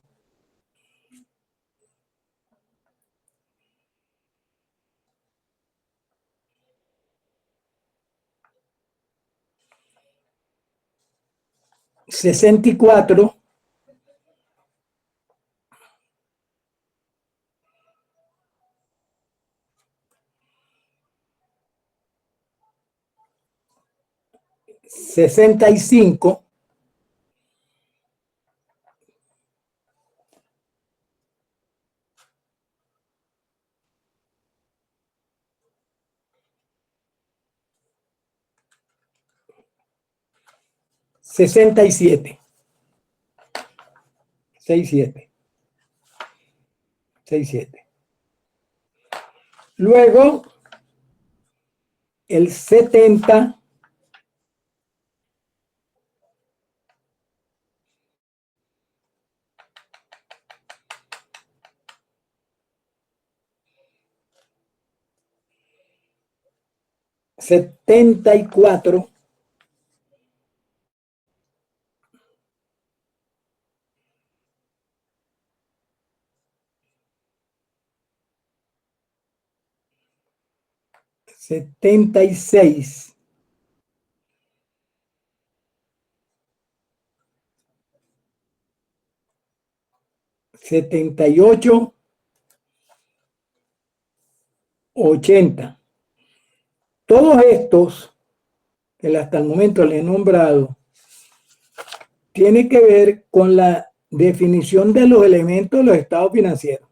Sesenta y cuatro, 65, 67, 67, 67. Luego, el 70, 74, 76, 78, 80. Todos estos que hasta el momento le he nombrado tienen que ver con la definición de los elementos de los estados financieros.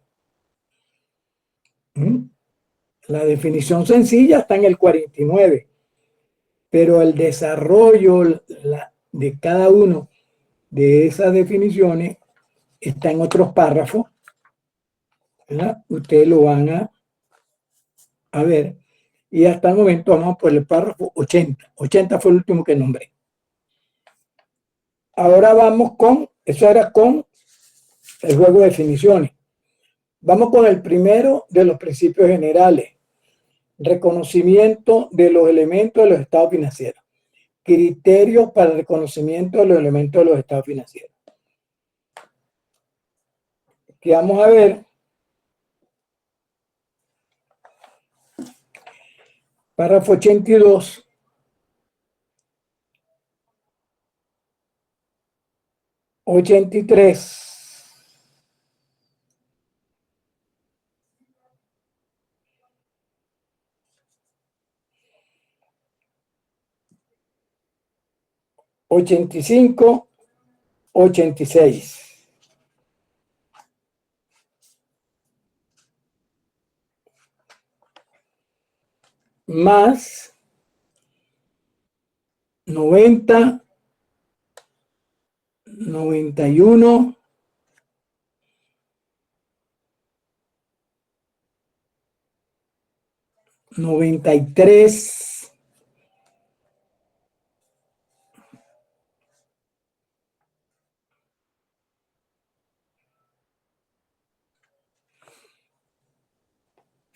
La definición sencilla está en el 49, pero el desarrollo de cada uno de esas definiciones está en otros párrafos, ¿verdad? Ustedes lo van a ver. Y hasta el momento vamos por el párrafo 80. 80 fue el último que nombré. Ahora vamos eso era con el juego de definiciones. Vamos con el primero de los principios generales. Reconocimiento de los elementos de los estados financieros. Criterios para el reconocimiento de los elementos de los estados financieros. Aquí vamos a ver párrafo 82. 83. 85, 86. Más 90, 91, 93,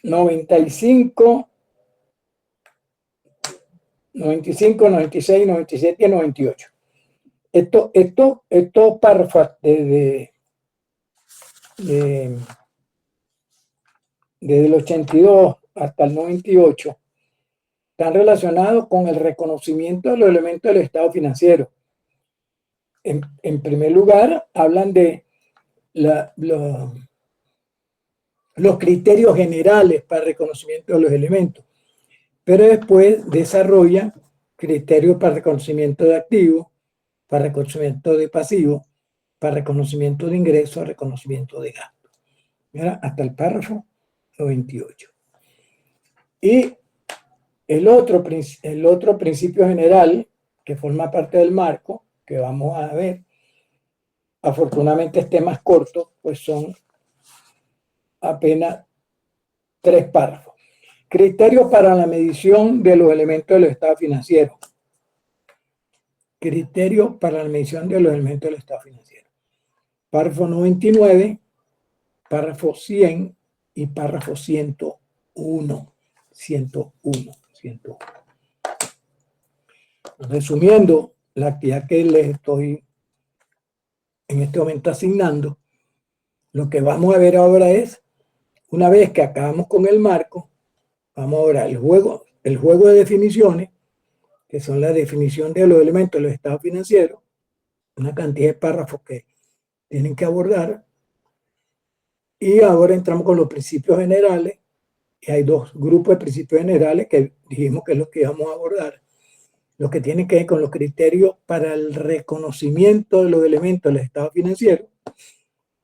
95, 95, 96, 97 y 98. Estos párrafos desde el 82 hasta el 98 están relacionados con el reconocimiento de los elementos del estado financiero. En primer lugar, hablan de los criterios generales para el reconocimiento de los elementos, pero después desarrollan criterios para reconocimiento de activos, para reconocimiento de pasivos, para reconocimiento de ingresos, reconocimiento de gastos. Mira, hasta el párrafo 28. Y el otro principio general que forma parte del marco, que vamos a ver, afortunadamente este más corto, pues son apenas 3 párrafos. Criterios para la medición de los elementos del estado financiero. Criterios para la medición de los elementos del estado financiero. Párrafo 99, párrafo 100 y párrafo 101. 101. Resumiendo la actividad que les estoy en este momento asignando, lo que vamos a ver ahora es, una vez que acabamos con el marco, vamos a ver el juego de definiciones, que son la definición de los elementos de los estados financieros, una cantidad de párrafos que tienen que abordar, y ahora entramos con los principios generales, y hay 2 grupos de principios generales que dijimos que es lo que íbamos a abordar, lo que tiene que ver con los criterios para el reconocimiento de los elementos del estado financiero,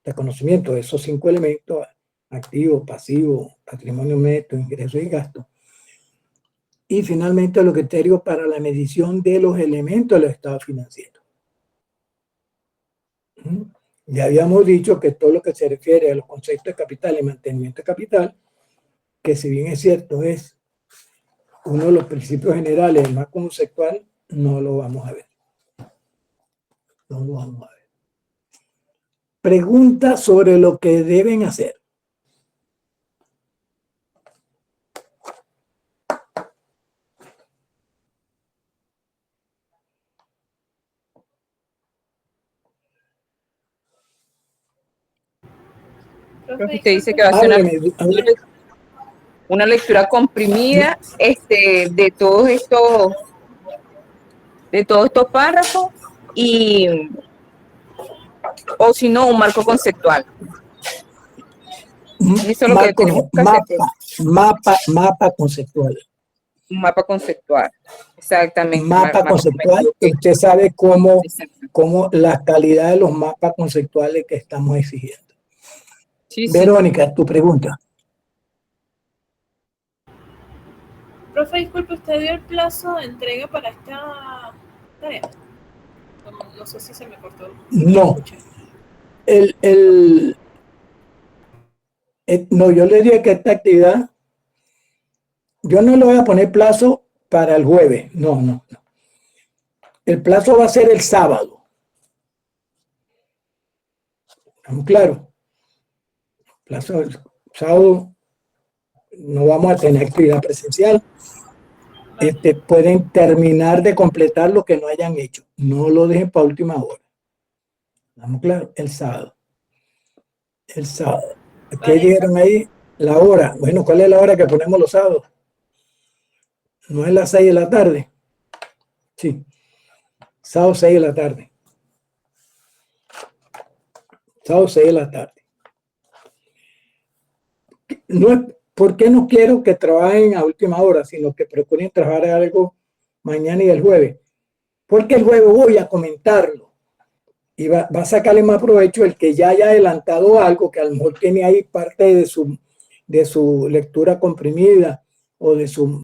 reconocimiento de esos 5 elementos, activo, pasivo, patrimonio neto, ingresos y gastos, y finalmente los criterios para la medición de los elementos del estado financiero. Ya habíamos dicho que todo lo que se refiere a los conceptos de capital y mantenimiento de capital, que si bien es cierto es uno de los principios generales más conceptual, no lo vamos a ver. No lo vamos a ver. Pregunta sobre lo que deben hacer. Profe, usted dice que va a ser una lectura comprimida de todos estos párrafos o si no, un marco conceptual. Eso es lo que tenemos que hacer. Mapa conceptual. Un mapa conceptual, exactamente. Mapa conceptual. Usted sabe cómo la calidad de los mapas conceptuales que estamos exigiendo. Sí, Verónica, sí. Tu pregunta. Profe, disculpe, ¿usted dio el plazo de entrega para esta tarea? No sé si se me cortó. No. No, yo le dije que esta actividad, yo no le voy a poner plazo para el jueves. No. El plazo va a ser el sábado. ¿Estamos claros? Plazo del sábado no vamos a tener actividad presencial. Pueden terminar de completar lo que no hayan hecho. No lo dejen para última hora. ¿Estamos claros? El sábado. El sábado. ¿Qué dijeron ahí? La hora. Bueno, ¿cuál es la hora que ponemos los sábados? ¿No es las 6 de la tarde? Sí. Sábado 6 de la tarde. Sábado 6 de la tarde. No es, ¿por qué no quiero que trabajen a última hora, sino que procuren trabajar algo mañana y el jueves? Porque el jueves voy a comentarlo y va a sacarle más provecho el que ya haya adelantado algo, que a lo mejor tiene ahí parte de su lectura comprimida o de su